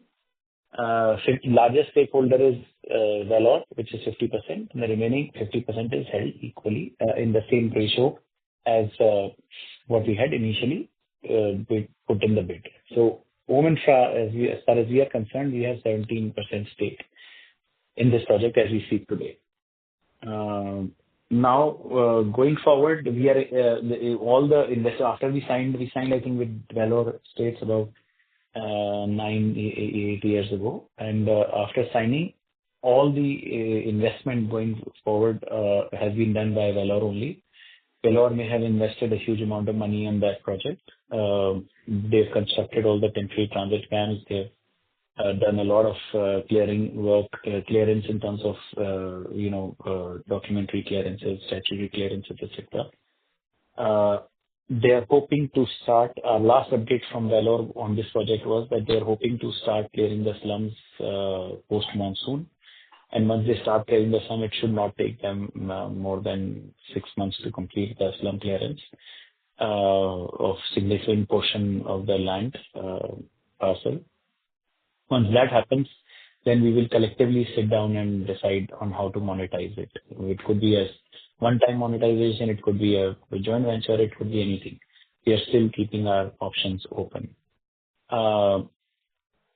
Largest stakeholder is Valor, which is 50%, and the remaining 50% is held equally in the same ratio as what we had initially put in the bid. So Om Infra, as far as we are concerned, we have 17% stake in this project as we see today. Now, going forward, we are all the investors. After we signed, I think with Valor States about 8 years ago, and after signing, all the investment going forward has been done by Valor only. Valor may have invested a huge amount of money on that project. They've constructed all the temporary transit camps. They've done a lot of clearance in terms of documentary clearances, statutory clearances, etc. They are hoping to start. Our last update from Vellore on this project was that they are hoping to start clearing the slums post-monsoon. And once they start clearing the slum, it should not take them more than 6 months to complete the slum clearance of significant portion of the land parcel. Once that happens, then we will collectively sit down and decide on how to monetize it. It could be a one-time monetization, it could be a joint venture, it could be anything. We are still keeping our options open.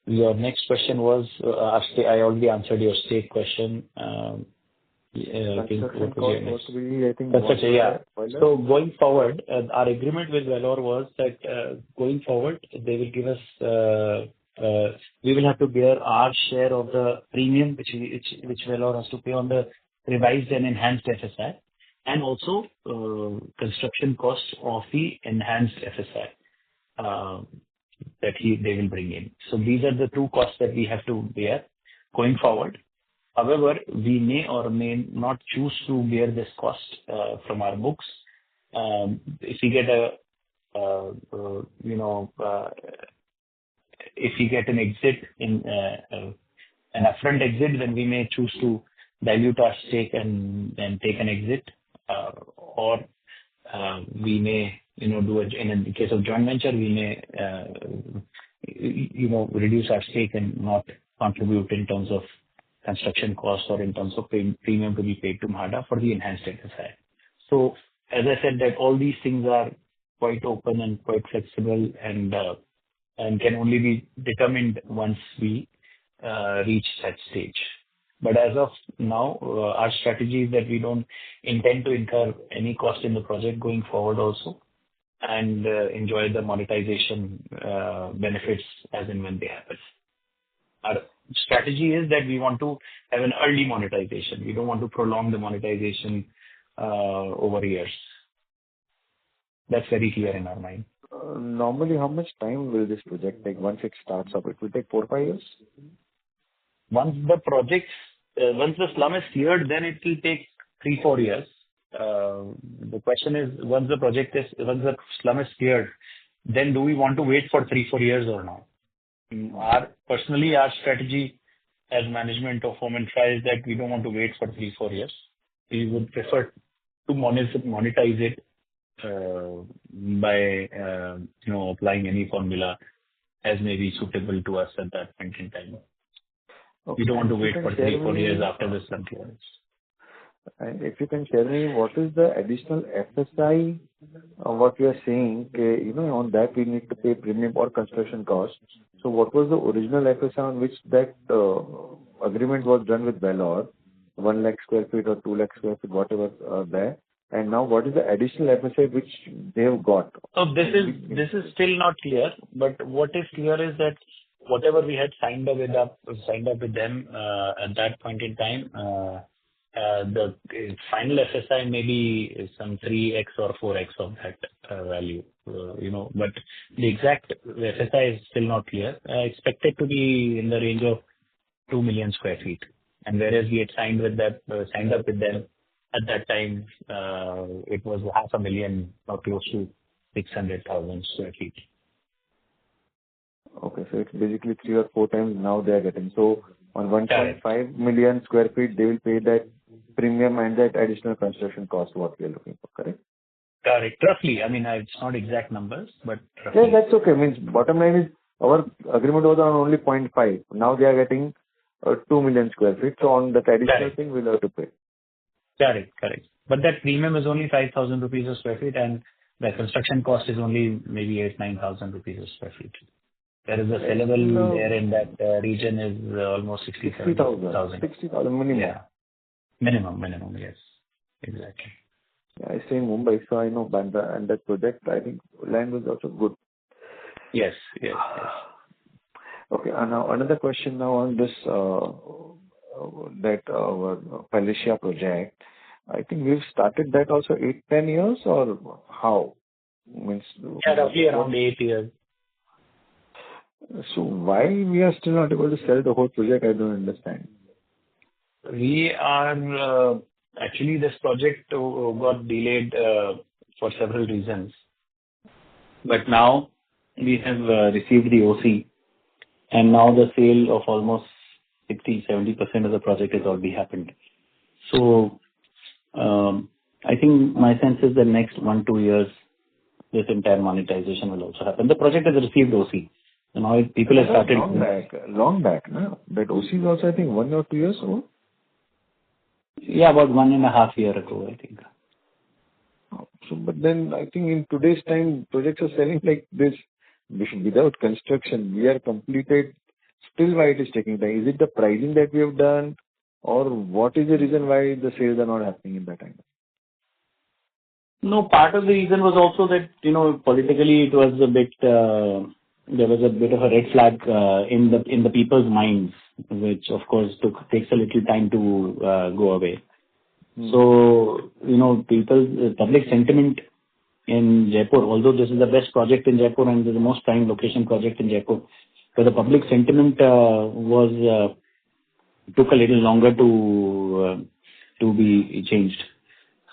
Your next question was, I already answered your stake question. I think what was your next? Construction, yeah. So going forward, our agreement with Vellore was that going forward, they will give us, we will have to bear our share of the premium which Vellore has to pay on the revised and enhanced FSI, and also construction costs of the enhanced FSI that they will bring in. So these are the two costs that we have to bear going forward. However, we may or may not choose to bear this cost from our books. If we get if we get an exit in an upfront exit, then we may choose to dilute our stake and take an exit, or we may do it in the case of joint venture. We may reduce our stake and not contribute in terms of construction costs or in terms of premium to be paid to MHADA for the enhanced FSI. So as I said, that all these things are quite open and quite flexible and can only be determined once we reach that stage. But as of now, our strategy is that we don't intend to incur any cost in the project going forward also, and enjoy the monetization benefits as and when they happen. Our strategy is that we want to have an early monetization. We don't want to prolong the monetization over years. That's very clear in our mind. Normally, how much time will this project take once it starts up? It will take 4 or 5 years? Once the slum is cleared, then it will take 3-4 years. The question is, once the slum is cleared, then do we want to wait for 3-4 years or not? Personally, our strategy as management of Home Infra is that we don't want to wait for 3-4 years. We would prefer to monetize it by applying any formula as may be suitable to us at that point in time. Okay. We don't want to wait for 3-4 years after the slum clearance. And if you can share me, what is the additional FSI, what you are saying, on that we need to pay premium or construction costs. So what was the original FSI on which that agreement was done with Vellore, 1 lakh square feet or 2 lakh square feet, whatever there. And now what is the additional FSI which they have got? So this is still not clear, but what is clear is that whatever we had signed up with them at that point in time, the final FSI may be some 3x or 4x of that value, but the exact FSI is still not clear. Expected to be in the range of 2 million square feet. And whereas we had signed up with them at that time, it was 500,000 or close to 600,000 square feet. Okay, so it's basically 3 or 4 times now they are getting. So on 1.5 million square feet, they will pay that premium and that additional construction cost what we are looking for, correct? Correct. Roughly. I mean, it's not exact numbers, but roughly. Yeah, that's okay. Means bottom line is our agreement was on only 0.5. Now they are getting 2 million square feet. So on that additional thing, we'll have to pay. Correct. But that premium is only 5,000 rupees a square feet, and the construction cost is only maybe 8,000-9,000 rupees a square feet. There is a sellable there in that region is almost 60,000. 60,000 minimum. Yeah. Minimum, yes. Exactly. Yeah, I stay in Mumbai, so I know Bandra, and that project, I think land was also good. Yes. Okay, and now another question now on this, Palacia project. I think we've started that also 8-10 years, or how? Roughly around 8 years. So why we are still not able to sell the whole project? I don't understand. We are actually this project got delayed for several reasons. But now we have received the OC, and now the sale of almost 60-70% of the project has already happened. So I think my sense is the next 1-2 years, this entire monetization will also happen. The project has received OC. So now people have started. Long back, no? That OC is also, I think, 1 or 2 years old. Yeah, about 1.5 years ago, I think. So, but then I think in today's time, projects are selling like this without construction. We are completed. Still, why it is taking time? Is it the pricing that we have done, or what is the reason why the sales are not happening in that time? No, part of the reason was also that, politically it was a bit, there was a bit of a red flag in the people's minds, which of course takes a little time to go away. So, public sentiment in Jaipur, although this is the best project in Jaipur and the most prime location project in Jaipur, but the public sentiment took a little longer to be changed.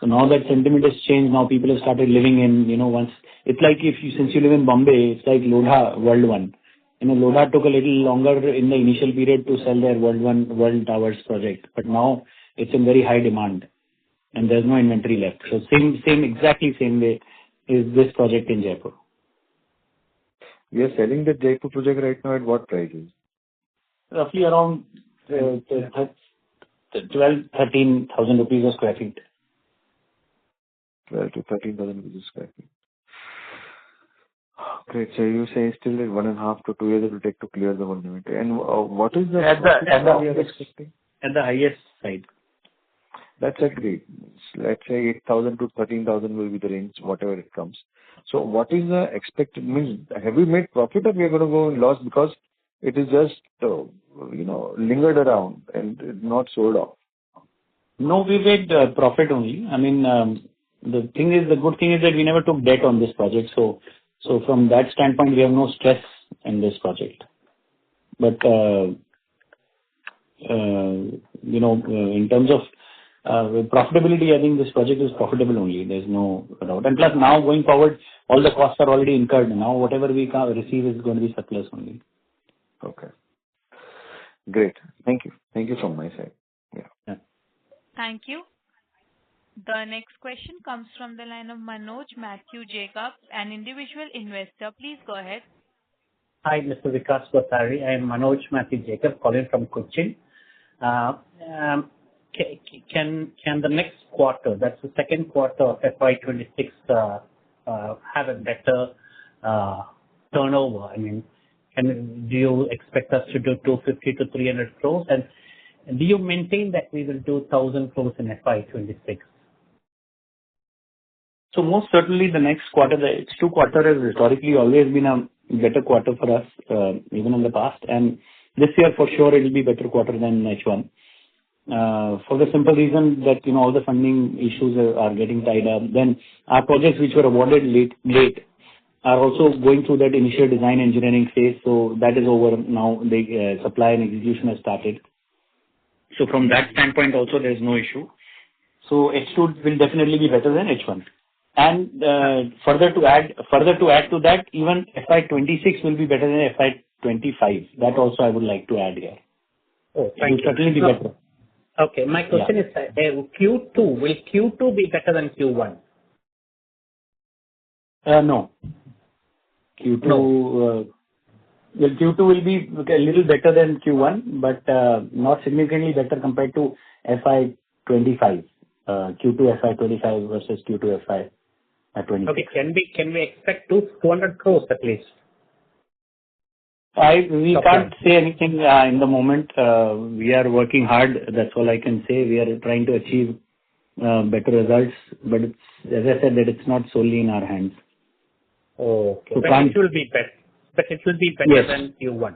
So now that sentiment has changed, now people have started living in, once, it's like since you live in Bombay, it's like Lodha World 1. Lodha took a little longer in the initial period to sell their World Towers project, but now it's in very high demand and there's no inventory left. So exactly same way is this project in Jaipur. We are selling the Jaipur project right now at what prices? Roughly around 12,000-13,000 rupees a square feet. 12 to 13,000 rupees a square feet. Great. So you say still 1.5 to 2 years it will take to clear the whole inventory. And what is the we are expecting? At the highest side. That's agreed. Let's say 8,000 to 13,000 will be the range, whatever it comes. So what is the expected, means have we made profit or we are going to go in loss because it is just, lingered around and not sold off? No, we made profit only. I mean, the good thing is that we never took debt on this project. So from that standpoint, we have no stress in this project. But, in terms of profitability, I think this project is profitable only. There's no doubt. And plus now going forward, all the costs are already incurred. Now whatever we receive is going to be surplus only. Okay. Great. Thank you. Thank you from my side. Yeah. Thank you. The next question comes from the line of Manoj Matthew Jacob, an individual investor. Please go ahead. Hi, Mr. Vikas Kotari. I am Manoj Matthew Jacob, calling from Cochin. Can the next quarter, that's the second quarter of FY26, have a better turnover? I mean, do you expect us to do 250 to 300 crores? And do you maintain that we will do 1,000 crores in FY26? So most certainly the next quarter, the H2 quarter has historically always been a better quarter for us, even in the past. And this year for sure it will be better quarter than H1. For the simple reason that, all the funding issues are getting tied up. Then our projects which were awarded late are also going through that initial design engineering phase. So that is over now. The supply and execution has started. So from that standpoint also there is no issue. So H2 will definitely be better than H1. And further to add to that, even FY26 will be better than FY25. That also I would like to add here. Oh, thank you. Certainly be better. Okay, my question is, Q2, will Q2 be better than Q1? No. Q2, Q2 will be a little better than Q1, but not significantly better compared to FY25. Q2 FY25 versus Q2 FY26. Okay, can we expect 200 crores at least? We can't say anything in the moment. We are working hard. That's all I can say. We are trying to achieve better results, but it's, as I said, that it's not solely in our hands. Okay, so but it will be better. But it will be better than Q1.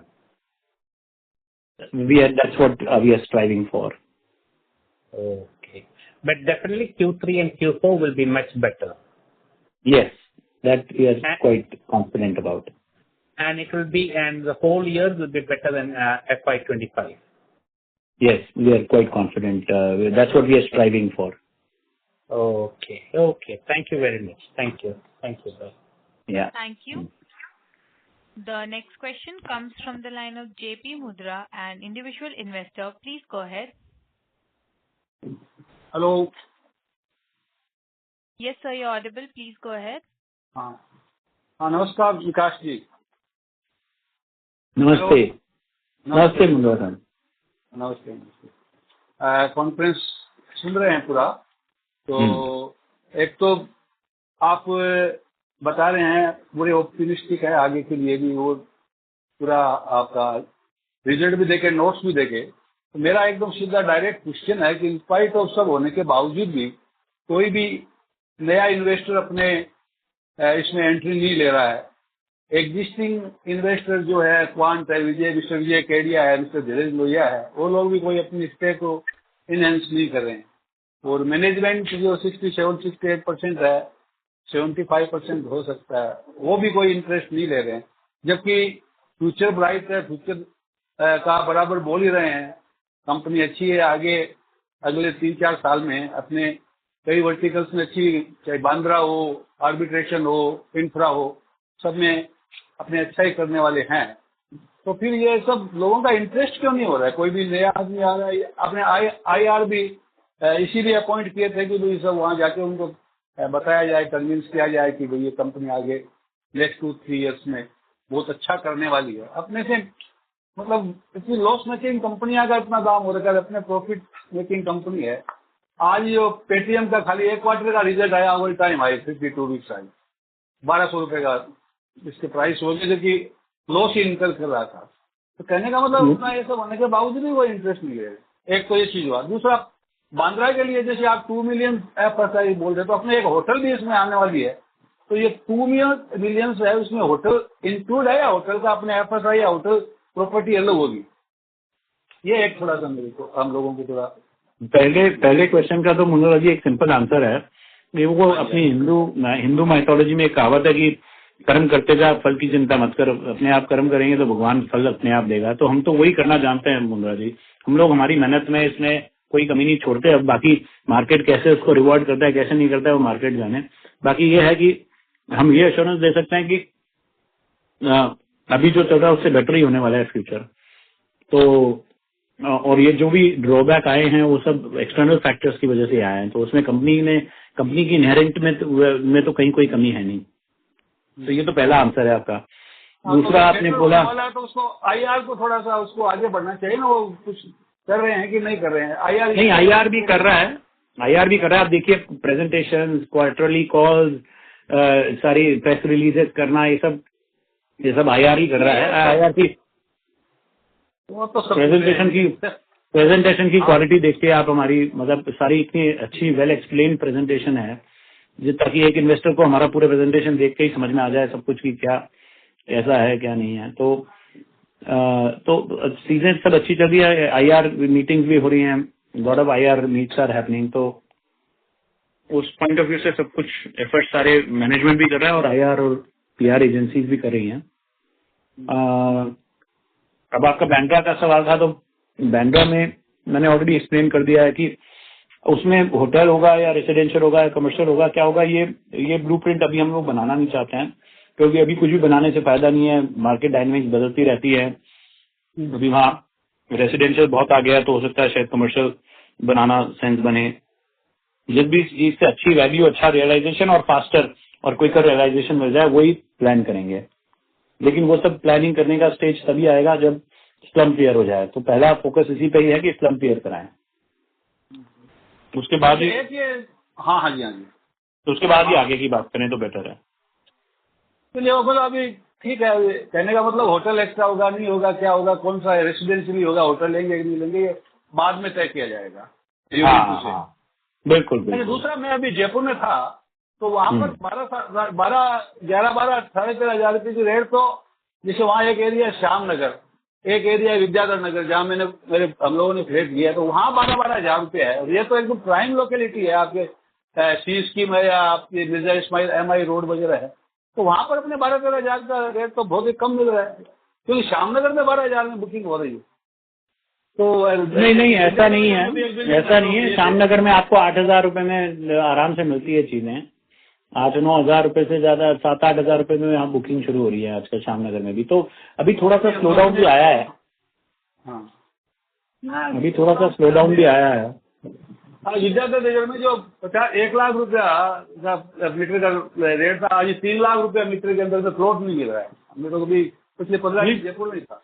That's what we are striving for. Okay, but definitely Q3 and Q4 will be much better. Yes, that we are quite confident about. and the whole year will be better than FY25. Yes, we are quite confident. That's what we are striving for. Okay. Okay. Thank you very much. Thank you. Thank you, sir. Yeah. Thank you. The next question comes from the line of JP Mudra, an individual investor. Please go ahead. Hello. Yes, sir, you're audible. Please go ahead. हाँ नमस्कार विकास जी. नमस्ते. नमस्ते मुंडा. नमस्ते. Conference सुन रहे हैं पूरा. तो एक तो आप बता रहे हैं पूरे ऑप्टिमिस्टिक है आगे के लिए भी, वो पूरा आपका रिजल्ट भी देखे, नोट्स भी देखे. तो मेरा एकदम सीधा डायरेक्ट क्वेश्चन है कि इंस्पाइट ऑफ सब होने के बावजूद भी कोई भी नया इन्वेस्टर अपने इसमें एंट्री नहीं ले रहा है. एग्जिस्टिंग इन्वेस्टर जो है, क्वांट है, मिस्टर विजय केडिया है, मिस्टर धीरज लोहिया है, वो लोग भी कोई अपनी स्टेक को इनहेंस नहीं कर रहे हैं. और मैनेजमेंट जो 67-68% है, 75% हो सकता है, वो भी कोई इंटरेस्ट नहीं ले रहे हैं. जबकि फ्यूचर ब्राइट है, फ्यूचर का बराबर बोल ही रहे हैं. कंपनी अच्छी है, आगे अगले 3-4 साल में अपने कई वर्टिकल्स में अच्छी, चाहे बांद्रा हो, आर्बिट्रेशन हो, इंफ्रा हो, सब में अपने अच्छा ही करने वाले हैं. तो फिर ये सब लोगों का इंटरेस्ट क्यों नहीं हो रहा है? कोई भी नया आदमी आ रहा है. अपने IR भी इसीलिए अपॉइंट किए थे कि भाई सब वहाँ जाके उनको बताया जाए, कन्विंस किया जाए कि भाई ये कंपनी आगे नेक्स्ट 2-3 ईयर्स में बहुत अच्छा करने वाली है. अपने से मतलब इतनी लॉस मेकिंग कंपनियां का इतना दाम हो रखा है, अपने प्रॉफिट मेकिंग कंपनी है. आज जो पेटीएम का खाली 1 क्वार्टर का रिजल्ट आया, all time high 52 weeks I, 1200 रुपए का इसके प्राइस हो गए, जो कि लॉस ही इनकर कर रहा था. तो कहने का मतलब उतना ये सब होने के बावजूद भी वो इंटरेस्ट नहीं है. एक तो ये चीज हुआ. दूसरा, बांद्रा के लिए जैसे आप 2 मिलियन FSI बोल रहे, तो अपने एक होटल भी इसमें आने वाली है. तो ये 2 मिलियन है, उसमें होटल इंक्लूड है या होटल का अपने FSI या होटल प्रॉपर्टी अलग होगी? ये एक थोड़ा सा मेरे को, हम लोगों को थोड़ा. पहले क्वेश्चन का तो मुंडा जी एक सिंपल आंसर है कि वो अपनी हिंदू माइथोलॉजी में एक कहावत है कि कर्म करते जा, फल की चिंता मत कर. अपने आप कर्म करेंगे तो भगवान फल अपने आप देगा. तो हम तो वही करना जानते हैं मुंडा जी. हम लोग हमारी मेहनत में इसमें कोई कमी नहीं छोड़ते. अब बाकी मार्केट कैसे उसको रिवॉर्ड करता है, कैसे नहीं करता है, वो मार्केट जाने. बाकी ये है कि हम ये एश्योरेंस दे सकते हैं कि अभी जो चल रहा है उससे बेटर ही होने वाला है फ्यूचर. तो और ये जो भी ड्रॉबैक आए हैं वो सब एक्सटर्नल फैक्टर्स की वजह से आए हैं. तो उसमें कंपनी की इनहेरेंट में तो कहीं कोई कमी है नहीं. तो ये तो पहला आंसर है आपका. दूसरा आपने बोला तो उसको IR को थोड़ा सा उसको आगे बढ़ना चाहिए ना. वो कुछ कर रहे हैं कि नहीं कर रहे हैं? IR भी कर रहा है. आप देखिए प्रेजेंटेशन, क्वार्टरली कॉल्स, सारी प्रेस रिलीजेस करना, ये सब IR ही कर रहा है. IR की वो तो प्रेजेंटेशन की क्वालिटी देखते हैं आप हमारी, मतलब सारी इतनी अच्छी वेल एक्सप्लेन प्रेजेंटेशन है, ताकि एक इन्वेस्टर को हमारा पूरे प्रेजेंटेशन देख के ही समझ में आ जाए सब कुछ कि क्या ऐसा है क्या नहीं है. तो चीजें सब अच्छी चल रही है. IR मीटिंग्स भी हो रही हैं, lot of IR meets are happening. तो उस पॉइंट ऑफ व्यू से सब कुछ एफर्ट सारे मैनेजमेंट भी कर रहा है और IR और PR एजेंसीज भी कर रही हैं. अब आपका बांद्रा का सवाल था, तो बांद्रा में मैंने ऑलरेडी एक्सप्लेन कर दिया है कि उसमें होटल होगा या रेसिडेंशियल होगा या कमर्शियल होगा, क्या होगा, ये ब्लूप्रिंट अभी हम लोग बनाना नहीं चाहते हैं, क्योंकि अभी कुछ भी बनाने से फायदा नहीं है. मार्केट डायनेमिक्स बदलती रहती है. अभी वहाँ रेसिडेंशियल बहुत आ गया, तो हो सकता है शायद कमर्शियल बनाना सेंस बने. जिस भी चीज से अच्छी वैल्यू, अच्छा रियलाइजेशन और फास्टर और क्विकर रियलाइजेशन मिल जाए, वही प्लान करेंगे. लेकिन वो सब प्लानिंग करने का स्टेज तभी आएगा जब स्लम क्लियर हो जाए. तो पहला फोकस इसी पे ही है कि स्लम क्लियर कराएं. उसके बाद ही हाँ जी. तो उसके बाद ही आगे की बात करें तो बेटर है. चलिए, मतलब अभी ठीक है. कहने का मतलब होटल एक्स्ट्रा होगा, नहीं होगा, क्या होगा, कौन सा रेसिडेंशियल होगा, होटल लेंगे कि नहीं लेंगे, ये बाद में तय किया जाएगा. बिल्कुल. दूसरा, मैं अभी जयपुर में था, तो वहाँ पर 11-12 साढ़े 13,000 रुपये की रेट. तो जैसे वहाँ एक एरिया श्याम नगर, एक एरिया विद्याधर नगर, जहाँ हम लोगों ने फ्लैट लिया, तो वहाँ 12,000 रुपये है. और ये तो एकदम प्राइम लोकेलिटी है, आपके सी स्कीम है या आपकी मिर्जा इस्माइल MI रोड वगैरह है. तो वहां पर अपने 12-13 हजार का रेट तो बहुत ही कम मिल रहा है, क्योंकि श्यामनगर में 12,000 में बुकिंग हो रही है। तो नहीं, ऐसा नहीं है। श्यामनगर में आपको 8,000 रुपए में आराम से मिलती है चीजें। 8-9 हजार रुपए से ज्यादा 7-8 हजार रुपए में यहाँ बुकिंग शुरू हो रही है आजकल श्यामनगर में भी। तो अभी थोड़ा सा स्लो डाउन भी आया है। अभी थोड़ा सा स्लो डाउन भी आया है। विद्याधर नगर में जो 1 लाख रुपया मीटर का रेट था, आज 3 लाख रुपया मीटर के अंदर में प्लॉट नहीं मिल रहा है। हमने तो कभी पिछले 15 दिन जयपुर में था।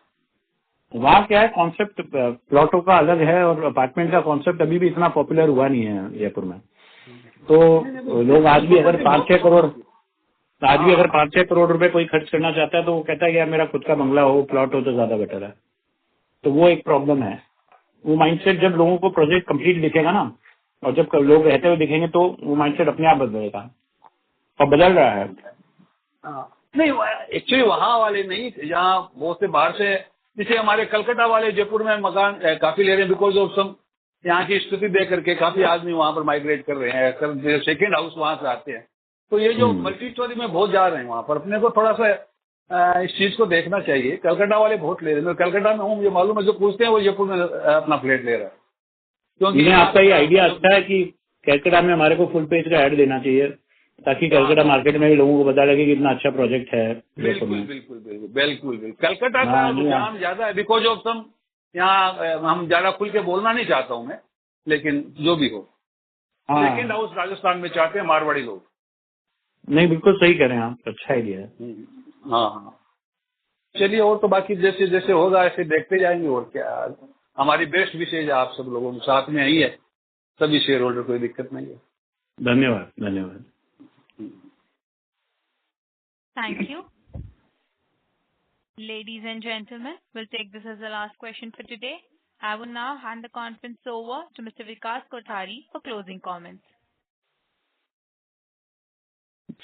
वहाँ क्या है, कॉन्सेप्ट प्लॉटों का अलग है और अपार्टमेंट का कॉन्सेप्ट अभी भी इतना पॉपुलर हुआ नहीं है जयपुर में। तो लोग आज भी अगर 5-6 करोड़ रुपए कोई खर्च करना चाहता है तो वो कहता है कि यार मेरा खुद का बंगला हो, प्लॉट हो तो ज्यादा बेटर है। तो वो एक प्रॉब्लम है। वो माइंडसेट जब लोगों को प्रोजेक्ट कंप्लीट दिखेगा ना, और जब लोग रहते हुए दिखेंगे तो वो माइंडसेट अपने आप बदलेगा, और बदल रहा है। नहीं, एक्चुअली वहाँ वाले नहीं, जहाँ बहुत से बाहर से, जैसे हमारे कलकत्ता वाले जयपुर में मकान काफी ले रहे हैं, बिकॉज ऑफ सम यहाँ की स्थिति देख करके काफी आदमी वहाँ पर माइग्रेट कर रहे हैं, सेकेंड हाउस वहाँ से आते हैं। तो ये जो मल्टी स्टोरी में बहुत जा रहे हैं वहाँ पर, अपने को थोड़ा सा इस चीज को देखना चाहिए। कलकत्ता वाले बहुत ले रहे हैं, कलकत्ता में हूँ, मुझे मालूम है, जो पूछते हैं वो जयपुर में अपना फ्लैट ले रहा है। क्योंकि आपका ये आइडिया अच्छा है कि कलकत्ता में हमारे को फुल पेज का ऐड देना चाहिए, ताकि कलकत्ता मार्केट में लोगों को पता लगे कि इतना अच्छा प्रोजेक्ट है। बिल्कुल। कलकत्ता का रुझान ज्यादा है, बिकॉज ऑफ सम यहाँ हम ज्यादा खुल के बोलना नहीं चाहता हूँ मैं, लेकिन जो भी हो, सेकेंड हाउस राजस्थान में चाहते हैं मारवाड़ी लोग। नहीं, बिल्कुल सही कह रहे हैं आप, अच्छा आइडिया है। हाँ, चलिए, और तो बाकी जैसे जैसे होगा ऐसे देखते जाएंगे। और क्या, हमारी बेस्ट विशेष आप सब लोगों के साथ में ही है, सभी शेयर होल्डर, कोई दिक्कत नहीं है। धन्यवाद। Thank you. Ladies and gentlemen, we'll take this as the last question for today. I will now hand the conference over to Mr. Vikas Kothari for closing comments.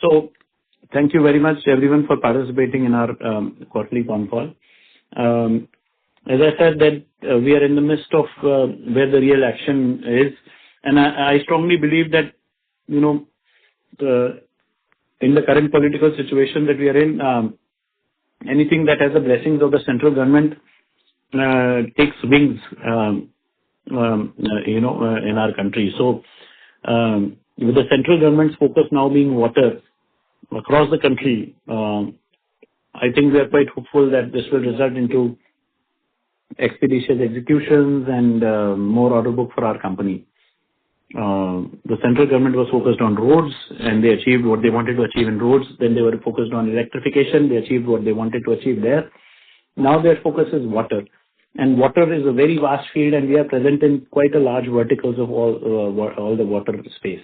So, thank you very much everyone for participating in our quarterly Concall. As I said that we are in the midst of where the real action is, and I strongly believe that, you know, in the current political situation that we are in, anything that has the blessings of the central government takes wings, in our country. So, with the central government's focus now being water across the country, I think we are quite hopeful that this will result into expeditious executions and more order book for our company. The central government was focused on roads and they achieved what they wanted to achieve in roads. Then they were focused on electrification. They achieved what they wanted to achieve there. Now their focus is water. And water is a very vast field, and we are present in quite a large verticals of all the water space.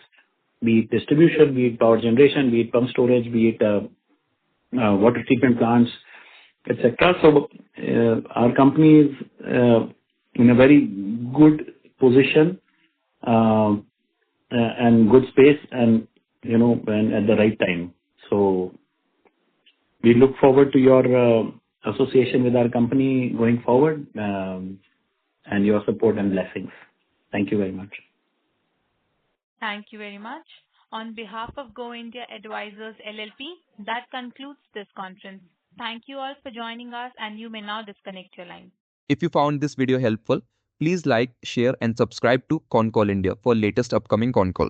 Be it distribution, be it power generation, be it pump storage, be it water treatment plants, etc. So our company is in a very good position and good space, and and at the right time. So we look forward to your association with our company going forward, and your support and blessings. Thank you very much. Thank you very much. On behalf of Go India Advisors LLP, that concludes this conference. Thank you all for joining us, and you may now disconnect your line. If you found this video helpful, please like, share and subscribe to Concall India for latest upcoming Concall.